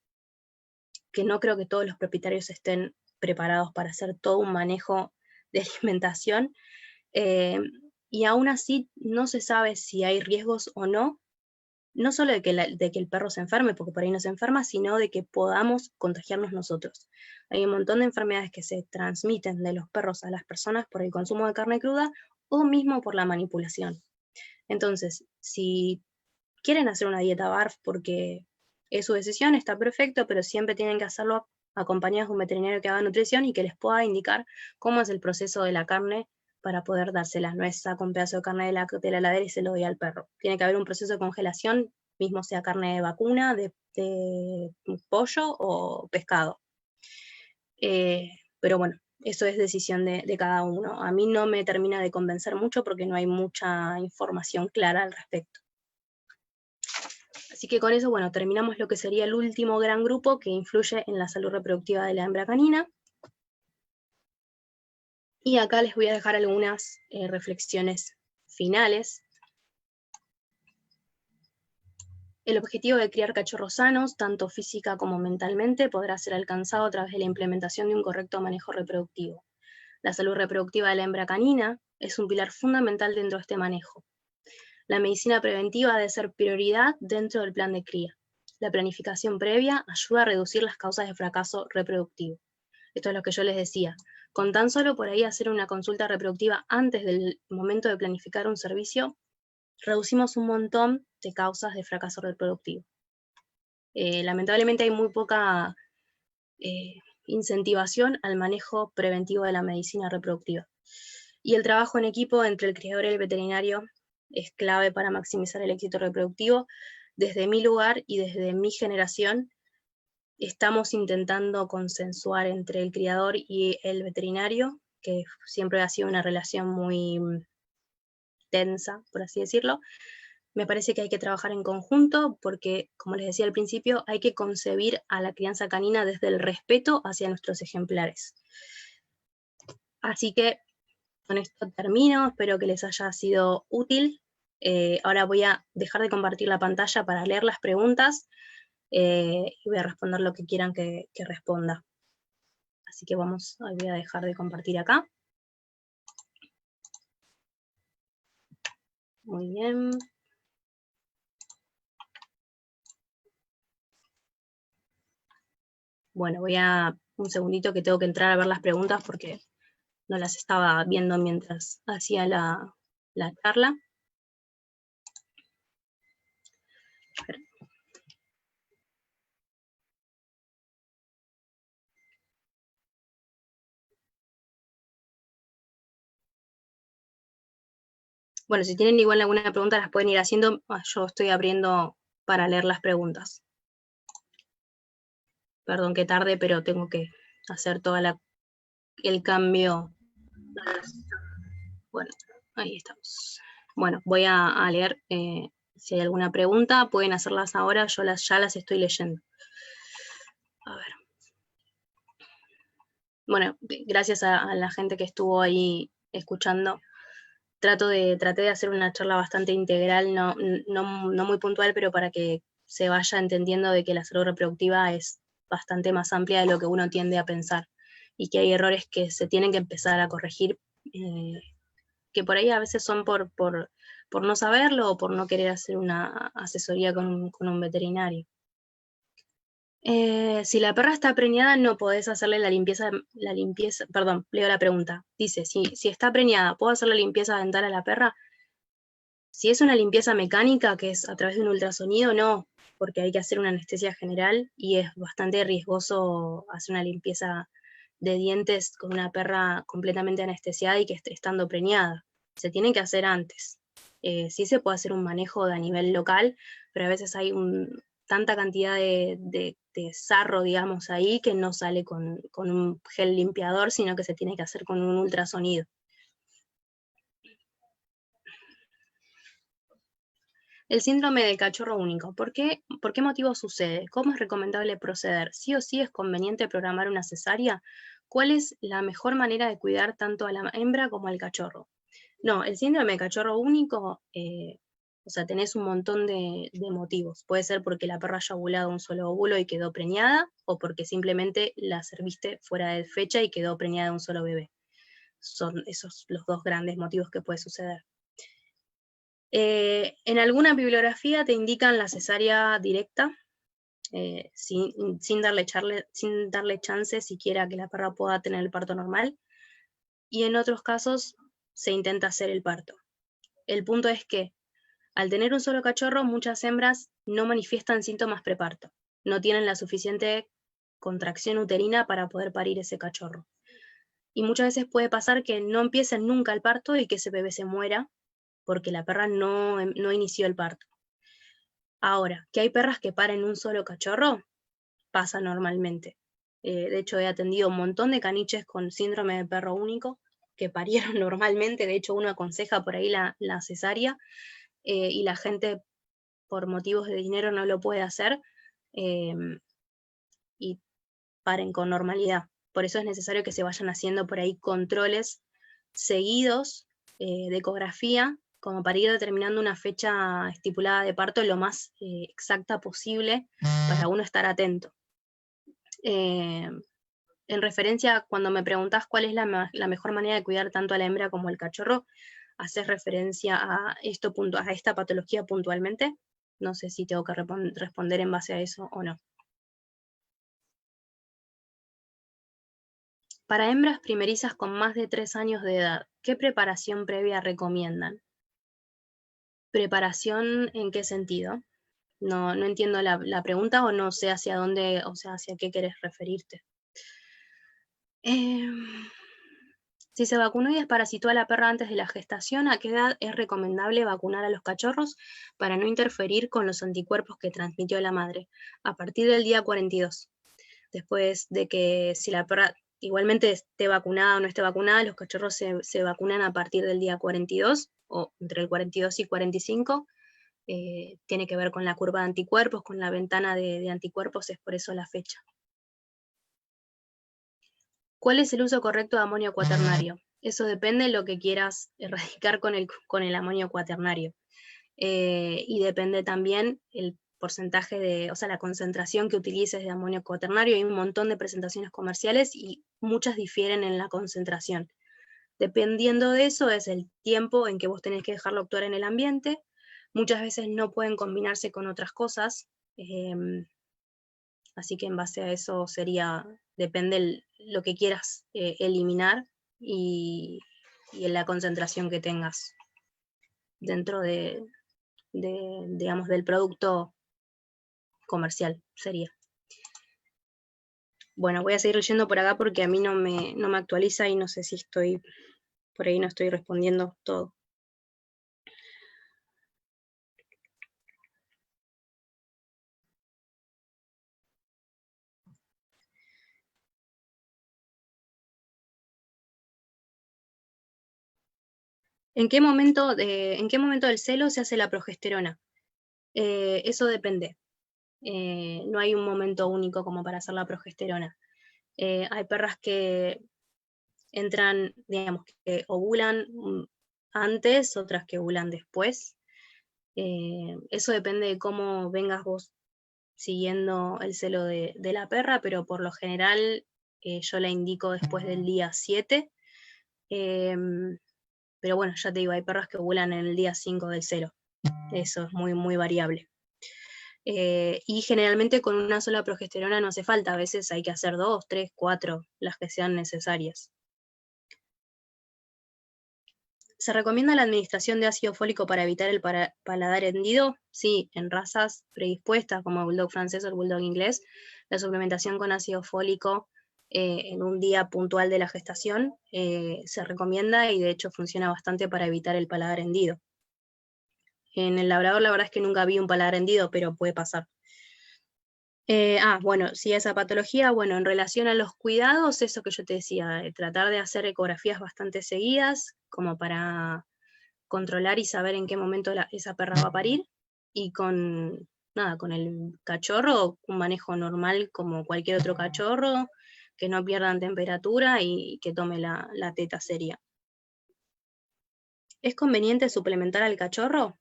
que no creo que todos los propietarios estén preparados para hacer todo un manejo de alimentación. Y aún así no se sabe si hay riesgos o no, no solo de que el perro se enferme, porque por ahí no se enferma, sino de que podamos contagiarnos nosotros. Hay un montón de enfermedades que se transmiten de los perros a las personas por el consumo de carne cruda o mismo por la manipulación. Entonces, si quieren hacer una dieta BARF porque es su decisión, está perfecto, pero siempre tienen que hacerlo acompañados de un veterinario que haga nutrición y que les pueda indicar cómo es el proceso de la carne para poder dársela. No es saco un pedazo de carne de la heladera y se lo doy al perro. Tiene que haber un proceso de congelación, mismo sea carne de vacuna, de pollo o pescado. Pero bueno, eso es decisión de cada uno. A mí no me termina de convencer mucho porque no hay mucha información clara al respecto. Así que con eso, bueno, terminamos lo que sería el último gran grupo que influye en la salud reproductiva de la hembra canina. Y acá les voy a dejar algunas reflexiones finales. El objetivo de criar cachorros sanos, tanto física como mentalmente, podrá ser alcanzado a través de la implementación de un correcto manejo reproductivo. La salud reproductiva de la hembra canina es un pilar fundamental dentro de este manejo. La medicina preventiva debe ser prioridad dentro del plan de cría. La planificación previa ayuda a reducir las causas de fracaso reproductivo. Esto es lo que yo les decía. Con tan solo por ahí hacer una consulta reproductiva antes del momento de planificar un servicio, reducimos un montón de causas de fracaso reproductivo. Lamentablemente hay muy poca incentivación al manejo preventivo de la medicina reproductiva. Y el trabajo en equipo entre el criador y el veterinario es clave para maximizar el éxito reproductivo. Desde mi lugar y desde mi generación, estamos intentando consensuar entre el criador y el veterinario, que siempre ha sido una relación muy tensa, por así decirlo. Me parece que hay que trabajar en conjunto porque, como les decía al principio, hay que concebir a la crianza canina desde el respeto hacia nuestros ejemplares. Así que con esto termino, espero que les haya sido útil. Ahora voy a dejar de compartir la pantalla para leer las preguntas y voy a responder lo que quieran que responda. Así que voy a dejar de compartir acá. Muy bien. Bueno, voy a un segundito que tengo que entrar a ver las preguntas porque no las estaba viendo mientras hacía la charla. Bueno, si tienen igual alguna pregunta las pueden ir haciendo. Yo estoy abriendo para leer las preguntas. Perdón que tarde, pero tengo que hacer todo el cambio. Bueno, ahí estamos. Bueno, voy a leer. Si hay alguna pregunta, pueden hacerlas ahora. Yo ya las estoy leyendo. A ver. Bueno, gracias a la gente que estuvo ahí escuchando. Traté de hacer una charla bastante integral, no muy puntual, pero para que se vaya entendiendo de que la salud reproductiva es bastante más amplia de lo que uno tiende a pensar y que hay errores que se tienen que empezar a corregir, que por ahí a veces son por no saberlo o por no querer hacer una asesoría con un veterinario. Si la perra está preñada, no podés hacerle la limpieza, perdón, leo la pregunta. Dice, si está preñada, ¿puedo hacer la limpieza dental a la perra? Si es una limpieza mecánica, que es a través de un ultrasonido, no, porque hay que hacer una anestesia general y es bastante riesgoso hacer una limpieza de dientes con una perra completamente anestesiada y que esté estando preñada. Se tiene que hacer antes. Sí se puede hacer un manejo a nivel local, pero a veces hay tanta cantidad de sarro, digamos, ahí que no sale con un gel limpiador, sino que se tiene que hacer con un ultrasonido. El síndrome del cachorro único. ¿Por qué motivo sucede? ¿Cómo es recomendable proceder? ¿Sí o sí es conveniente programar una cesárea? ¿Cuál es la mejor manera de cuidar tanto a la hembra como al cachorro? No, el síndrome del cachorro único, o sea, tenés un montón de motivos. Puede ser porque la perra haya ovulado un solo óvulo y quedó preñada, o porque simplemente la serviste fuera de fecha y quedó preñada de un solo bebé. Son esos los dos grandes motivos que puede suceder. En alguna bibliografía te indican la cesárea directa, sin darle chance siquiera que la perra pueda tener el parto normal, y en otros casos se intenta hacer el parto. El punto es que al tener un solo cachorro, muchas hembras no manifiestan síntomas preparto, no tienen la suficiente contracción uterina para poder parir ese cachorro. Y muchas veces puede pasar que no empiecen nunca el parto y que ese bebé se muera porque la perra no inició el parto. Ahora, que hay perras que paren un solo cachorro, pasa normalmente. De hecho, he atendido un montón de caniches con síndrome de perro único que parieron normalmente. De hecho, uno aconseja por ahí la cesárea y la gente por motivos de dinero no lo puede hacer y paren con normalidad. Por eso es necesario que se vayan haciendo por ahí controles seguidos de ecografía, como para ir determinando una fecha estipulada de parto lo más exacta posible para uno estar atento. En referencia, cuando me preguntás cuál es la mejor manera de cuidar tanto a la hembra como al cachorro, haces referencia a esta patología puntualmente. No sé si tengo que responder en base a eso o no. Para hembras primerizas con más de 3 años de edad, ¿qué preparación previa recomiendan? ¿Preparación en qué sentido? No entiendo la pregunta o no sé hacia dónde, o sea, hacia qué querés referirte. Si se vacunó y desparasitó a la perra antes de la gestación, ¿a qué edad es recomendable vacunar a los cachorros para no interferir con los anticuerpos que transmitió la madre? A partir del día 42. Después de que si la perra igualmente esté vacunada o no esté vacunada, los cachorros se vacunan a partir del día 42 o entre el 42 y 45. Tiene que ver con la curva de anticuerpos, con la ventana de anticuerpos, es por eso la fecha. ¿Cuál es el uso correcto de amonio cuaternario? Eso depende de lo que quieras erradicar con el amonio cuaternario. Y depende también el porcentaje o sea, la concentración que utilices de amonio cuaternario. Hay un montón de presentaciones comerciales y muchas difieren en la concentración. Dependiendo de eso es el tiempo en que vos tenés que dejarlo actuar en el ambiente. Muchas veces no pueden combinarse con otras cosas. Así que en base a eso depende lo que quieras eliminar y en la concentración que tengas dentro digamos, del producto comercial, sería. Bueno, voy a seguir leyendo por acá porque a mí no me actualiza y no sé si por ahí no estoy respondiendo todo. ¿En qué momento del celo se hace la progesterona? Eso depende. No hay un momento único como para hacer la progesterona. Hay perras que entran, digamos, que ovulan antes, otras que ovulan después. Eso depende de cómo vengas vos siguiendo el celo de la perra, pero por lo general yo la indico después del día 7. Pero bueno, ya te digo, hay perras que ovulan en el día 5 del celo. Eso es muy, muy variable. Y generalmente con una sola progesterona no hace falta, a veces hay que hacer 2, 3, 4, las que sean necesarias. ¿Se recomienda la administración de ácido fólico para evitar el paladar hendido? Sí, en razas predispuestas como el bulldog francés o el bulldog inglés, la suplementación con ácido fólico en un día puntual de la gestación se recomienda y de hecho funciona bastante para evitar el paladar hendido. En el labrador la verdad es que nunca vi un paladar hendido, pero puede pasar. Bueno, si esa patología, bueno, en relación a los cuidados, eso que yo te decía, tratar de hacer ecografías bastante seguidas, como para controlar y saber en qué momento esa perra va a parir, y con el cachorro, un manejo normal como cualquier otro cachorro, que no pierdan temperatura y que tome la teta seria. ¿Es conveniente suplementar al cachorro?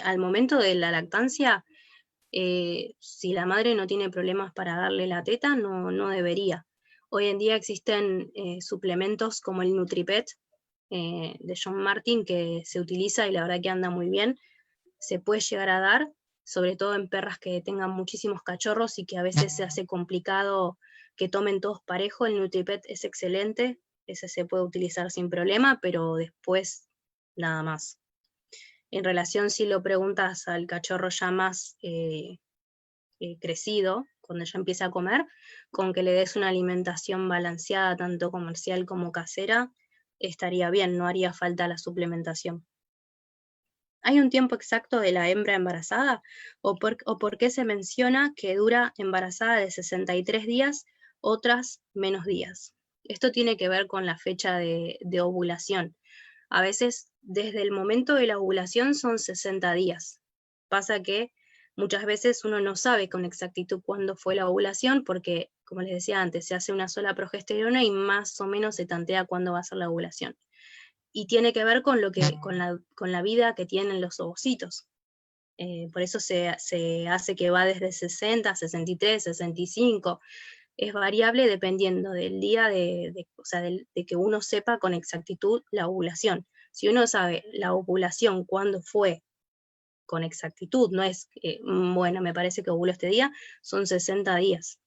Al momento de la lactancia, si la madre no tiene problemas para darle la teta, no debería. Hoy en día existen suplementos como el NutriPet de John Martin que se utiliza y la verdad que anda muy bien. Se puede llegar a dar, sobre todo en perras que tengan muchísimos cachorros y que a veces se hace complicado que tomen todos parejo. El NutriPet es excelente, ese se puede utilizar sin problema, pero después nada más. En relación, si lo preguntas al cachorro ya más crecido, cuando ya empieza a comer, con que le des una alimentación balanceada, tanto comercial como casera, estaría bien, no haría falta la suplementación. ¿Hay un tiempo exacto de la hembra embarazada? ¿O por qué se menciona que dura embarazada de 63 días, otras menos días? Esto tiene que ver con la fecha de ovulación. A veces, desde el momento de la ovulación son 60 días. Pasa que muchas veces uno no sabe con exactitud cuándo fue la ovulación, porque, como les decía antes, se hace una sola progesterona y más o menos se tantea cuándo va a ser la ovulación. Y tiene que ver con con la vida que tienen los ovocitos. Por eso se hace que va desde 60, 63, 65. Es variable dependiendo del día de que uno sepa con exactitud la ovulación. Si uno sabe la ovulación cuándo fue con exactitud, no es, bueno, me parece que ovulo este día, son 60 días,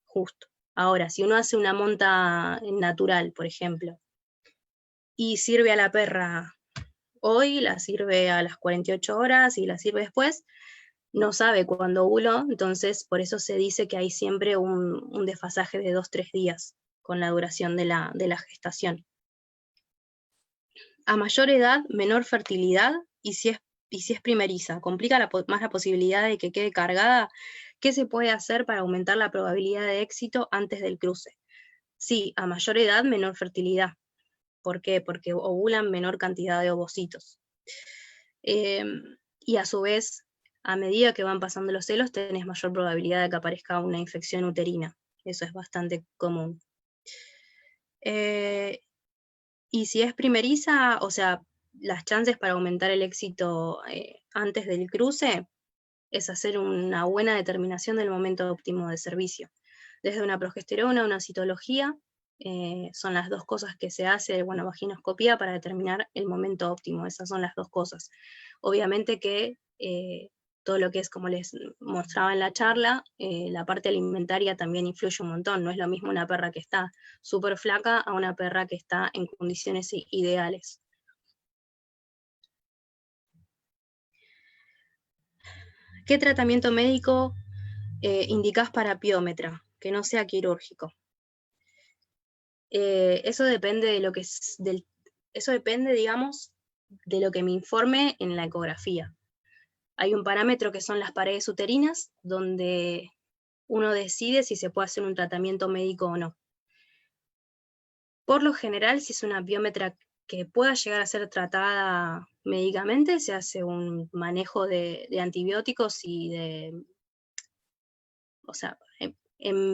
justo. Ahora, si uno hace una monta natural, por ejemplo, y sirve a la perra hoy, la sirve a las 48 horas y la sirve después, no sabe cuándo ovuló, entonces por eso se dice que hay siempre un desfasaje de 2-3 días con la duración de la gestación. A mayor edad, menor fertilidad, y si es primeriza, complica más la posibilidad de que quede cargada. ¿Qué se puede hacer para aumentar la probabilidad de éxito antes del cruce? Sí, a mayor edad, menor fertilidad. ¿Por qué? Porque ovulan menor cantidad de ovocitos. Y a su vez, a medida que van pasando los celos, tenés mayor probabilidad de que aparezca una infección uterina. Eso es bastante común. Y si es primeriza, o sea, las chances para aumentar el éxito antes del cruce es hacer una buena determinación del momento óptimo de servicio. Desde una progesterona, una citología, son las dos cosas que se hace, bueno, vaginoscopía para determinar el momento óptimo. Esas son las dos cosas. Obviamente que todo lo que es, como les mostraba en la charla, la parte alimentaria también influye un montón. No es lo mismo una perra que está súper flaca a una perra que está en condiciones ideales. ¿Qué tratamiento médico indicás para piómetra, que no sea quirúrgico? Eso depende de lo que eso depende, digamos, de lo que me informe en la ecografía. Hay un parámetro que son las paredes uterinas, donde uno decide si se puede hacer un tratamiento médico o no. Por lo general, si es una piómetra que pueda llegar a ser tratada médicamente, se hace un manejo de antibióticos y o sea,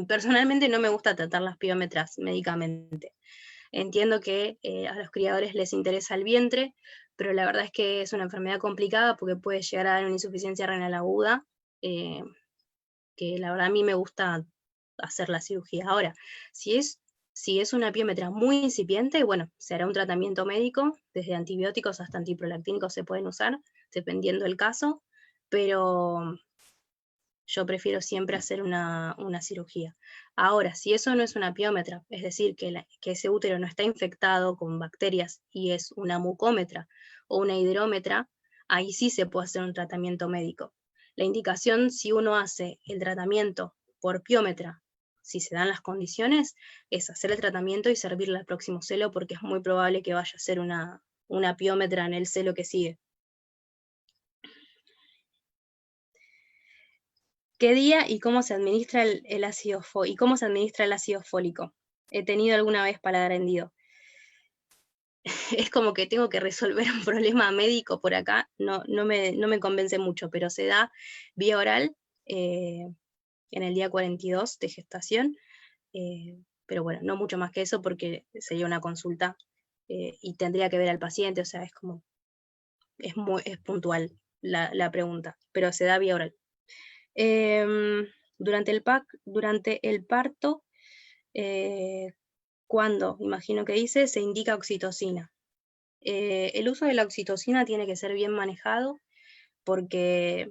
personalmente no me gusta tratar las piómetras médicamente. Entiendo que a los criadores les interesa el vientre, pero la verdad es que es una enfermedad complicada porque puede llegar a dar una insuficiencia renal aguda, que la verdad a mí me gusta hacer la cirugía. Ahora, si es una piómetra muy incipiente, bueno, se hará un tratamiento médico, desde antibióticos hasta antiprolactínicos se pueden usar, dependiendo del caso, pero yo prefiero siempre hacer una cirugía. Ahora, si eso no es una piómetra, es decir, que ese útero no está infectado con bacterias y es una mucómetra o una hidrómetra, ahí sí se puede hacer un tratamiento médico. La indicación, si uno hace el tratamiento por piómetra, si se dan las condiciones, es hacer el tratamiento y servirle al próximo celo, porque es muy probable que vaya a ser una piómetra en el celo que sigue. ¿Qué día y cómo se administra el ácido fólico? He tenido alguna vez paladar hendido. Es como que tengo que resolver un problema médico por acá, no me convence mucho, pero se da vía oral en el día 42 de gestación, pero bueno, no mucho más que eso porque sería una consulta y tendría que ver al paciente, o sea, es puntual la pregunta, pero se da vía oral. Durante el parto, cuando, imagino que dice, se indica oxitocina. El uso de la oxitocina tiene que ser bien manejado porque,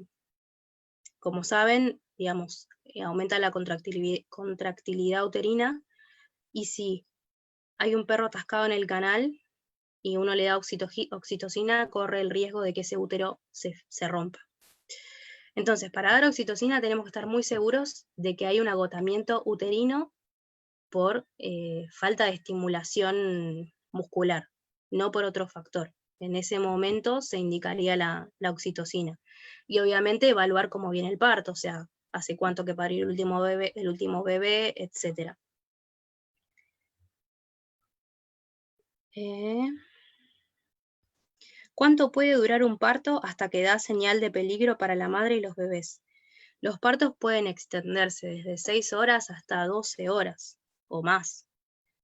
como saben, digamos, aumenta la contractilidad uterina, y si hay un perro atascado en el canal y uno le da oxitocina, corre el riesgo de que ese útero se rompa. Entonces, para dar oxitocina tenemos que estar muy seguros de que hay un agotamiento uterino por falta de estimulación muscular, no por otro factor. En ese momento se indicaría la oxitocina. Y obviamente evaluar cómo viene el parto, o sea, hace cuánto que parió el último bebé, etc. ¿Cuánto puede durar un parto hasta que da señal de peligro para la madre y los bebés? Los partos pueden extenderse desde 6 horas hasta 12 horas o más.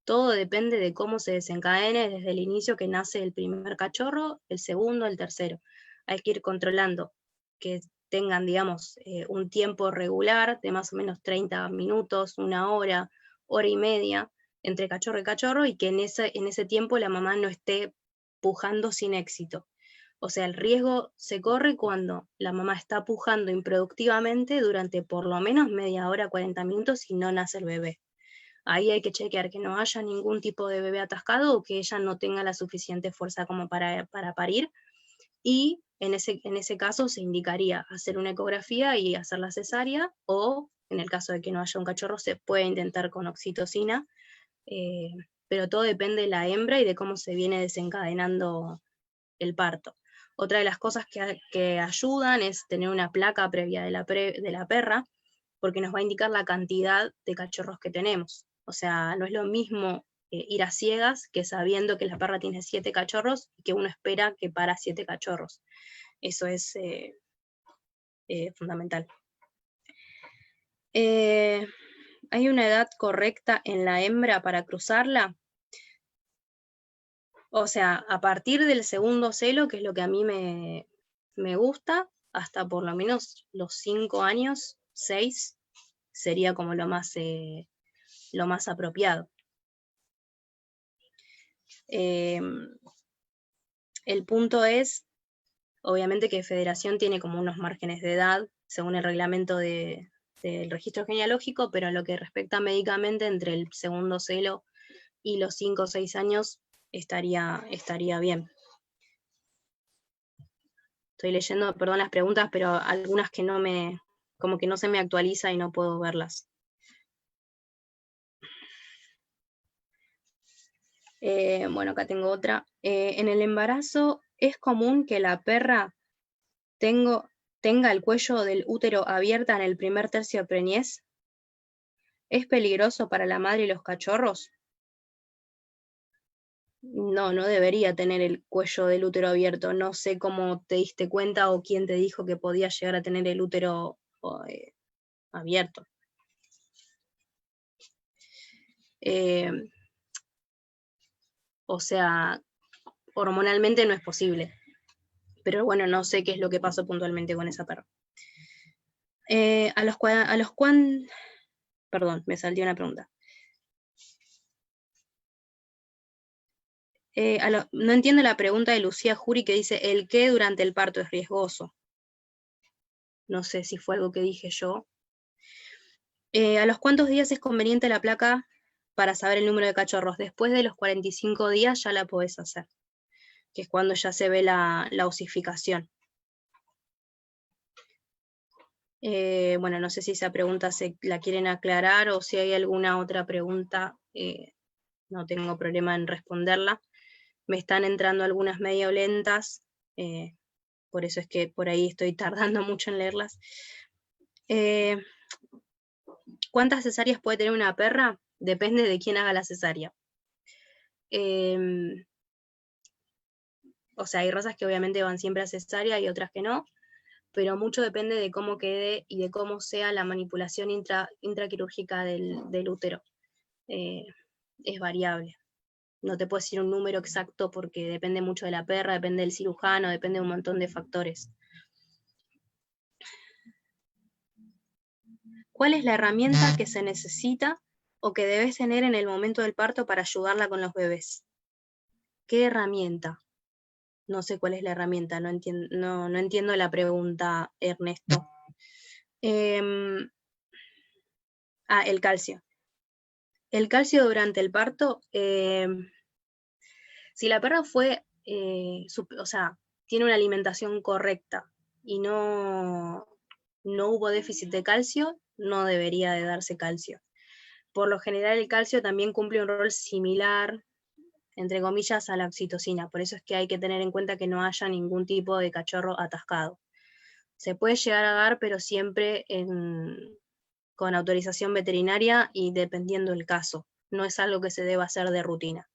Todo depende de cómo se desencadene desde el inicio que nace el primer cachorro, el segundo, el tercero. Hay que ir controlando que tengan, digamos, un tiempo regular de más o menos 30 minutos, una hora, hora y media, entre cachorro y cachorro, y que en ese tiempo la mamá no esté pujando sin éxito. O sea, el riesgo se corre cuando la mamá está pujando improductivamente durante por lo menos media hora, 40 minutos y no nace el bebé. Ahí hay que chequear que no haya ningún tipo de bebé atascado o que ella no tenga la suficiente fuerza como para parir, y en ese caso se indicaría hacer una ecografía y hacer la cesárea, o en el caso de que no haya un cachorro se puede intentar con oxitocina, pero todo depende de la hembra y de cómo se viene desencadenando el parto. Otra de las cosas que ayudan es tener una placa previa de la perra, porque nos va a indicar la cantidad de cachorros que tenemos. O sea, no es lo mismo ir a ciegas que sabiendo que la perra tiene 7 cachorros y que uno espera que para 7 cachorros. Eso es fundamental. ¿Hay una edad correcta en la hembra para cruzarla? O sea, a partir del segundo celo, que es lo que a mí me gusta, hasta por lo menos los 5 años, 6, sería como lo más apropiado. El punto es Obviamente que Federación tiene como unos márgenes de edad, según el reglamento del registro genealógico, pero en lo que respecta médicamente, entre el segundo celo y los 5 o 6 años estaría bien. Estoy leyendo, perdón las preguntas, pero algunas que como que no se me actualiza y no puedo verlas. Bueno, acá tengo otra. En el embarazo, ¿es común que la perra tenga el cuello del útero abierta en el primer tercio de preñez? ¿Es peligroso para la madre y los cachorros? No, no debería tener el cuello del útero abierto. No sé cómo te diste cuenta o quién te dijo que podía llegar a tener el útero abierto. O sea, hormonalmente no es posible. Pero bueno, no sé qué es lo que pasó puntualmente con esa perra. Perdón, me salté una pregunta. No entiendo la pregunta de Lucía Jury que dice, ¿el qué durante el parto es riesgoso? No sé si fue algo que dije yo. ¿A los cuántos días es conveniente la placa para saber el número de cachorros? Después de los 45 días ya la podés hacer, que es cuando ya se ve la osificación. Bueno, no sé si esa pregunta la quieren aclarar o si hay alguna otra pregunta, no tengo problema en responderla. Me están entrando algunas medio lentas, por eso es que por ahí estoy tardando mucho en leerlas. ¿Cuántas cesáreas puede tener una perra? Depende de quién haga la cesárea. O sea, hay razas que obviamente van siempre a cesárea y otras que no, pero mucho depende de cómo quede y de cómo sea la manipulación intraquirúrgica del útero. Es variable. No te puedo decir un número exacto porque depende mucho de la perra, depende del cirujano, depende de un montón de factores. ¿Cuál es la herramienta que se necesita o que debes tener en el momento del parto para ayudarla con los bebés? ¿Qué herramienta? No sé cuál es la herramienta, no entiendo la pregunta, Ernesto. El calcio. El calcio durante el parto, si la perra o sea, tiene una alimentación correcta y no hubo déficit de calcio, no debería de darse calcio. Por lo general el calcio también cumple un rol similar, entre comillas, a la oxitocina. Por eso es que hay que tener en cuenta que no haya ningún tipo de cachorro atascado. Se puede llegar a dar, pero siempre con autorización veterinaria y dependiendo del caso. No es algo que se deba hacer de rutina.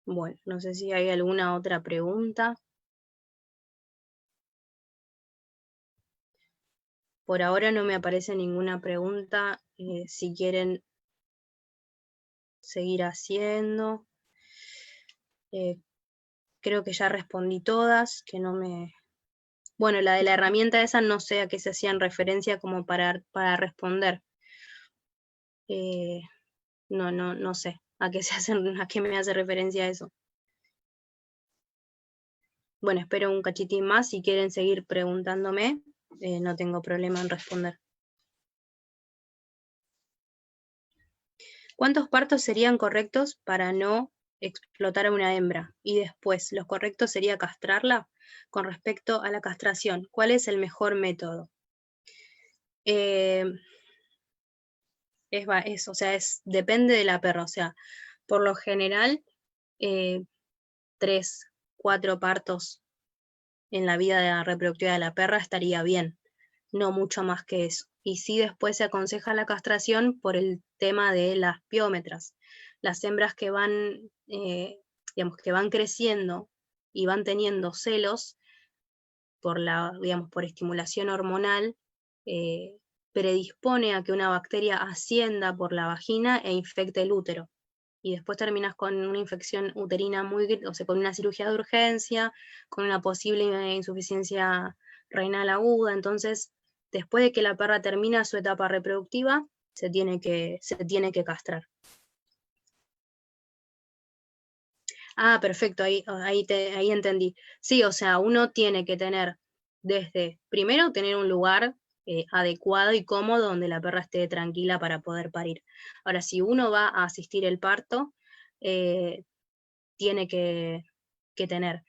Bueno, no sé si hay alguna otra pregunta. Por ahora no me aparece ninguna pregunta. Si quieren seguir haciendo. Creo que ya respondí todas, que no me... Bueno, la de la herramienta esa no sé a qué se hacían referencia como para responder. No sé a qué a qué me hace referencia eso. Bueno, espero un cachitín más. Si quieren seguir preguntándome, no tengo problema en responder. ¿Cuántos partos serían correctos para no explotar a una hembra? Y después, ¿lo correcto sería castrarla? Con respecto a la castración, ¿cuál es el mejor método? O sea, depende de la perra. O sea, por lo general, 3, 4 partos en la vida reproductiva de la perra estaría bien, no mucho más que eso. Y sí, después se aconseja la castración por el tema de las piómetras. Las hembras que digamos, que van creciendo y van teniendo celos por estimulación hormonal, predispone a que una bacteria ascienda por la vagina e infecte el útero. Y después terminas con una infección uterina o sea, con una cirugía de urgencia, con una posible insuficiencia renal aguda. Entonces, después de que la perra termina su etapa reproductiva, se tiene que castrar. Ah, perfecto, ahí entendí. Sí, o sea, uno tiene que tener primero tener un lugar adecuado y cómodo donde la perra esté tranquila para poder parir. Ahora, si uno va a asistir el parto, eh, tiene que tener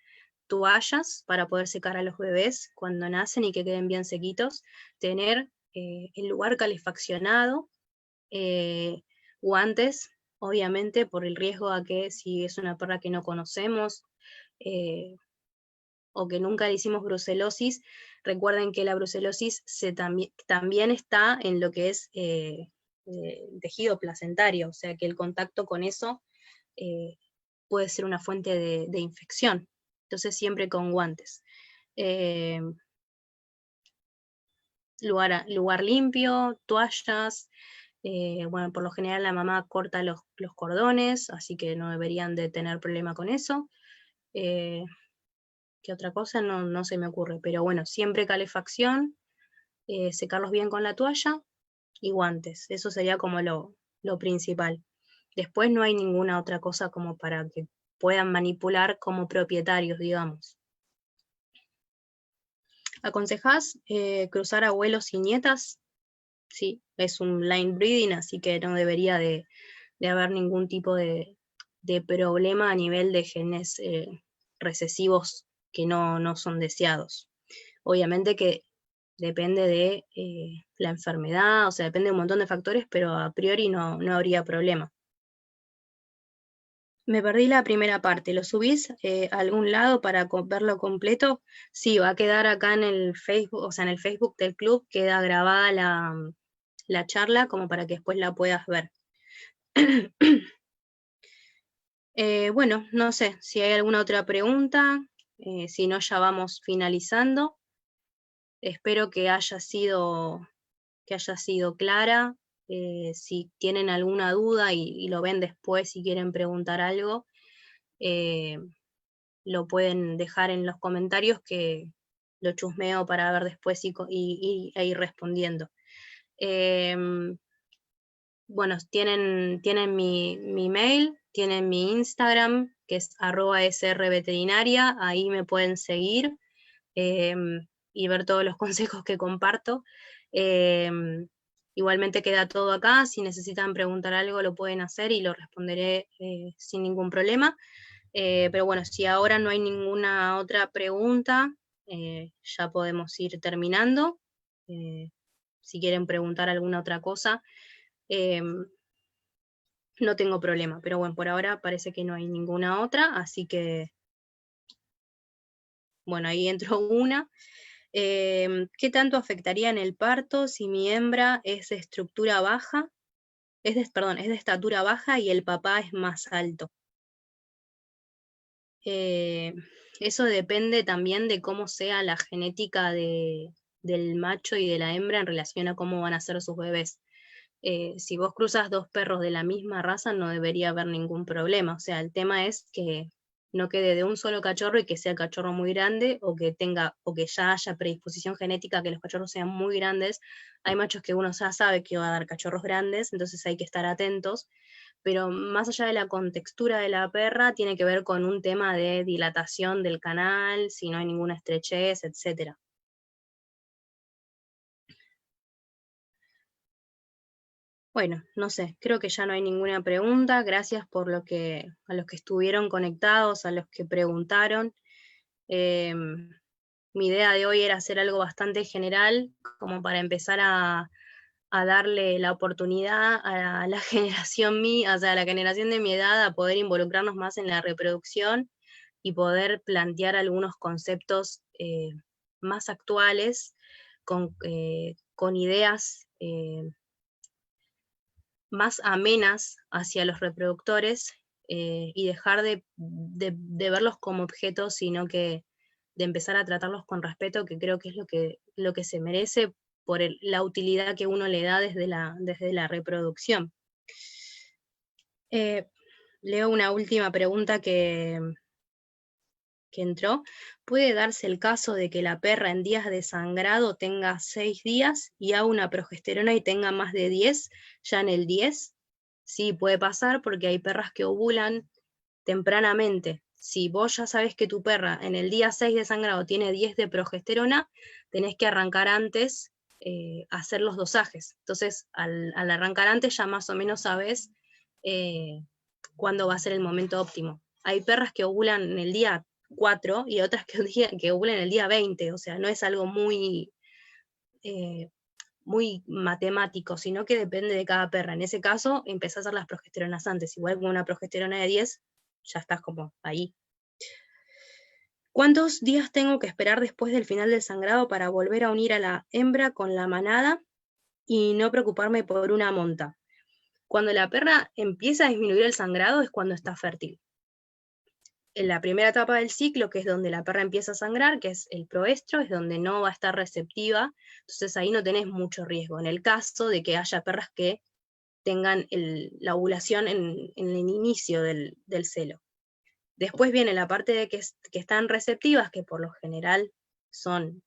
toallas para poder secar a los bebés cuando nacen y que queden bien sequitos, tener el lugar calefaccionado, eh, guantes, obviamente por el riesgo a que si es una perra que no conocemos eh, o que nunca le hicimos brucelosis, recuerden que la brucelosis también está en lo que es tejido placentario, o sea que el contacto con eso eh, puede ser una fuente de infección. Entonces siempre con guantes. Eh, lugar limpio, toallas. Bueno, por lo general la mamá corta los cordones, así que no deberían de tener problema con eso. Eh, ¿Qué otra cosa? No se me ocurre, pero bueno, siempre calefacción, secarlos bien con la toalla y guantes. Eso sería como lo principal. Después no hay ninguna otra cosa como para que puedan manipular como propietarios, digamos. ¿Aconsejás cruzar abuelos y nietas? Sí, es un line breeding, así que no debería de haber ningún tipo de problema a nivel de genes recesivos que no son deseados. Obviamente que depende de la enfermedad, o sea, depende de un montón de factores, pero a priori no habría problema. Me perdí la primera parte, ¿lo subís a algún lado para verlo completo? Sí, va a quedar acá en el Facebook, o sea, en el Facebook del club queda grabada la charla como para que después la puedas ver. Bueno, no sé si hay alguna otra pregunta, si no ya vamos finalizando. Espero que haya sido clara. Si tienen alguna duda y lo ven después, si quieren preguntar algo, eh, lo pueden dejar en los comentarios que lo chusmeo para ver después e ir respondiendo. Bueno, tienen mi mail, tienen mi Instagram, que es @srveterinaria, ahí me pueden seguir y ver todos los consejos que comparto. Igualmente queda todo acá, si necesitan preguntar algo lo pueden hacer y lo responderé sin ningún problema. Pero bueno, si ahora no hay ninguna otra pregunta, ya podemos ir terminando. Si quieren preguntar alguna otra cosa, no tengo problema, pero bueno, por ahora parece que no hay ninguna otra, así que, bueno, ahí entró una. ¿Qué tanto afectaría en el parto si mi hembra es de estructura baja? Perdón, es de estatura baja y el papá es más alto. Eh, Eso depende también de cómo sea la genética del macho y de la hembra en relación a cómo van a ser sus bebés. Si vos cruzas dos perros de la misma raza no debería haber ningún problema. O sea, el tema es que no quede de un solo cachorro y que sea el cachorro muy grande o que ya haya predisposición genética a que los cachorros sean muy grandes. Hay machos que uno ya sabe que va a dar cachorros grandes, entonces hay que estar atentos. Pero más allá de la contextura de la perra, tiene que ver con un tema de dilatación del canal, si no hay ninguna estrechez, etcétera. Bueno, no sé, creo que ya no hay ninguna pregunta. Gracias a los que estuvieron conectados, a los que preguntaron. Mi idea de hoy era hacer algo bastante general, como para empezar a darle la oportunidad a la generación mía, o sea, a la generación de mi edad, a poder involucrarnos más en la reproducción y poder plantear algunos conceptos más actuales, con ideas más amenas hacia los reproductores y dejar de verlos como objetos, sino que de empezar a tratarlos con respeto, que creo que es lo que se merece por la utilidad que uno le da desde la reproducción. Eh, Leo una última pregunta que entró. ¿Puede darse el caso de que la perra en días de sangrado tenga 6 días y haga una progesterona y tenga más de 10 ya en el 10? Sí, puede pasar porque hay perras que ovulan tempranamente. Si vos ya sabés que tu perra en el día 6 de sangrado tiene 10 de progesterona, tenés que arrancar antes, hacer los dosajes. Entonces, al arrancar antes ya más o menos sabés cuándo va a ser el momento óptimo. Hay perras que ovulan en el día 4 y otras que ovulan en el día 20, o sea, no es algo muy matemático, sino que depende de cada perra. En ese caso, empezás a hacer las progesteronas antes, igual con una progesterona de 10, ya estás como ahí. ¿Cuántos días tengo que esperar después del final del sangrado para volver a unir a la hembra con la manada y no preocuparme por una monta? Cuando la perra empieza a disminuir el sangrado es cuando está fértil. En la primera etapa del ciclo, que es donde la perra empieza a sangrar, que es el proestro, es donde no va a estar receptiva, entonces ahí no tenés mucho riesgo. En el caso de que haya perras que tengan la ovulación en el inicio del celo. Después viene la parte de que están receptivas, que por lo general son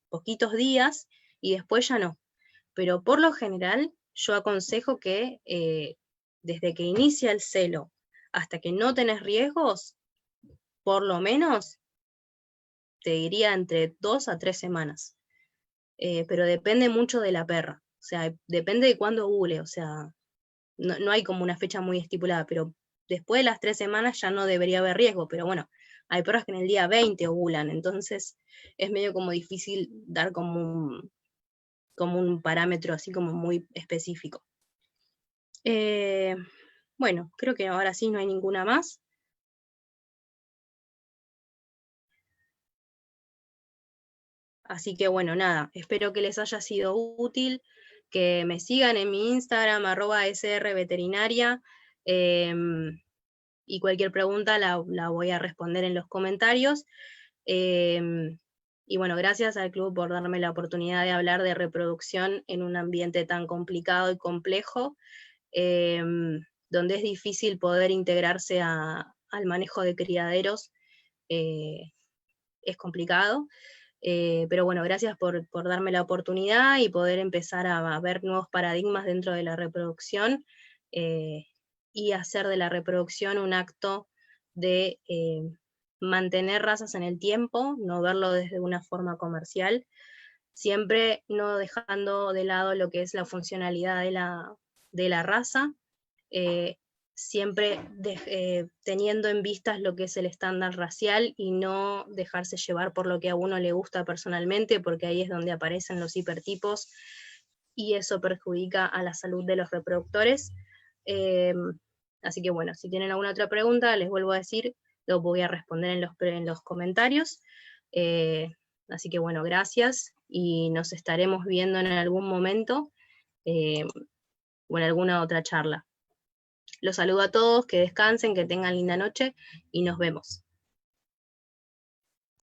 poquitos días, y después ya no. Pero por lo general yo aconsejo que desde que inicia el celo hasta que no tenés riesgos, por lo menos, te diría entre 2 a 3 semanas. Pero depende mucho de la perra. O sea, depende de cuándo ovule. O sea, no hay como una fecha muy estipulada, pero después de las 3 semanas ya no debería haber riesgo. Pero bueno, hay perras que en el día 20 ovulan, entonces es medio como difícil dar como un parámetro así como muy específico. Bueno, creo que ahora sí no hay ninguna más. Así que bueno, nada, espero que les haya sido útil, que me sigan en mi Instagram, @srveterinaria, y cualquier pregunta la voy a responder en los comentarios. Y bueno, gracias al club por darme la oportunidad de hablar de reproducción en un ambiente tan complicado y complejo, donde es difícil poder integrarse al manejo de criaderos, es complicado. Pero bueno, gracias por darme la oportunidad y poder empezar a ver nuevos paradigmas dentro de la reproducción, y hacer de la reproducción un acto de mantener razas en el tiempo, no verlo desde una forma comercial, siempre no dejando de lado lo que es la funcionalidad de la raza, siempre teniendo en vistas lo que es el estándar racial y no dejarse llevar por lo que a uno le gusta personalmente, porque ahí es donde aparecen los hipertipos y eso perjudica a la salud de los reproductores. Así que bueno, si tienen alguna otra pregunta, les vuelvo a decir, lo voy a responder en los comentarios. Así que bueno, gracias y nos estaremos viendo en algún momento o en alguna otra charla. Los saludo a todos, que descansen, que tengan linda noche y nos vemos.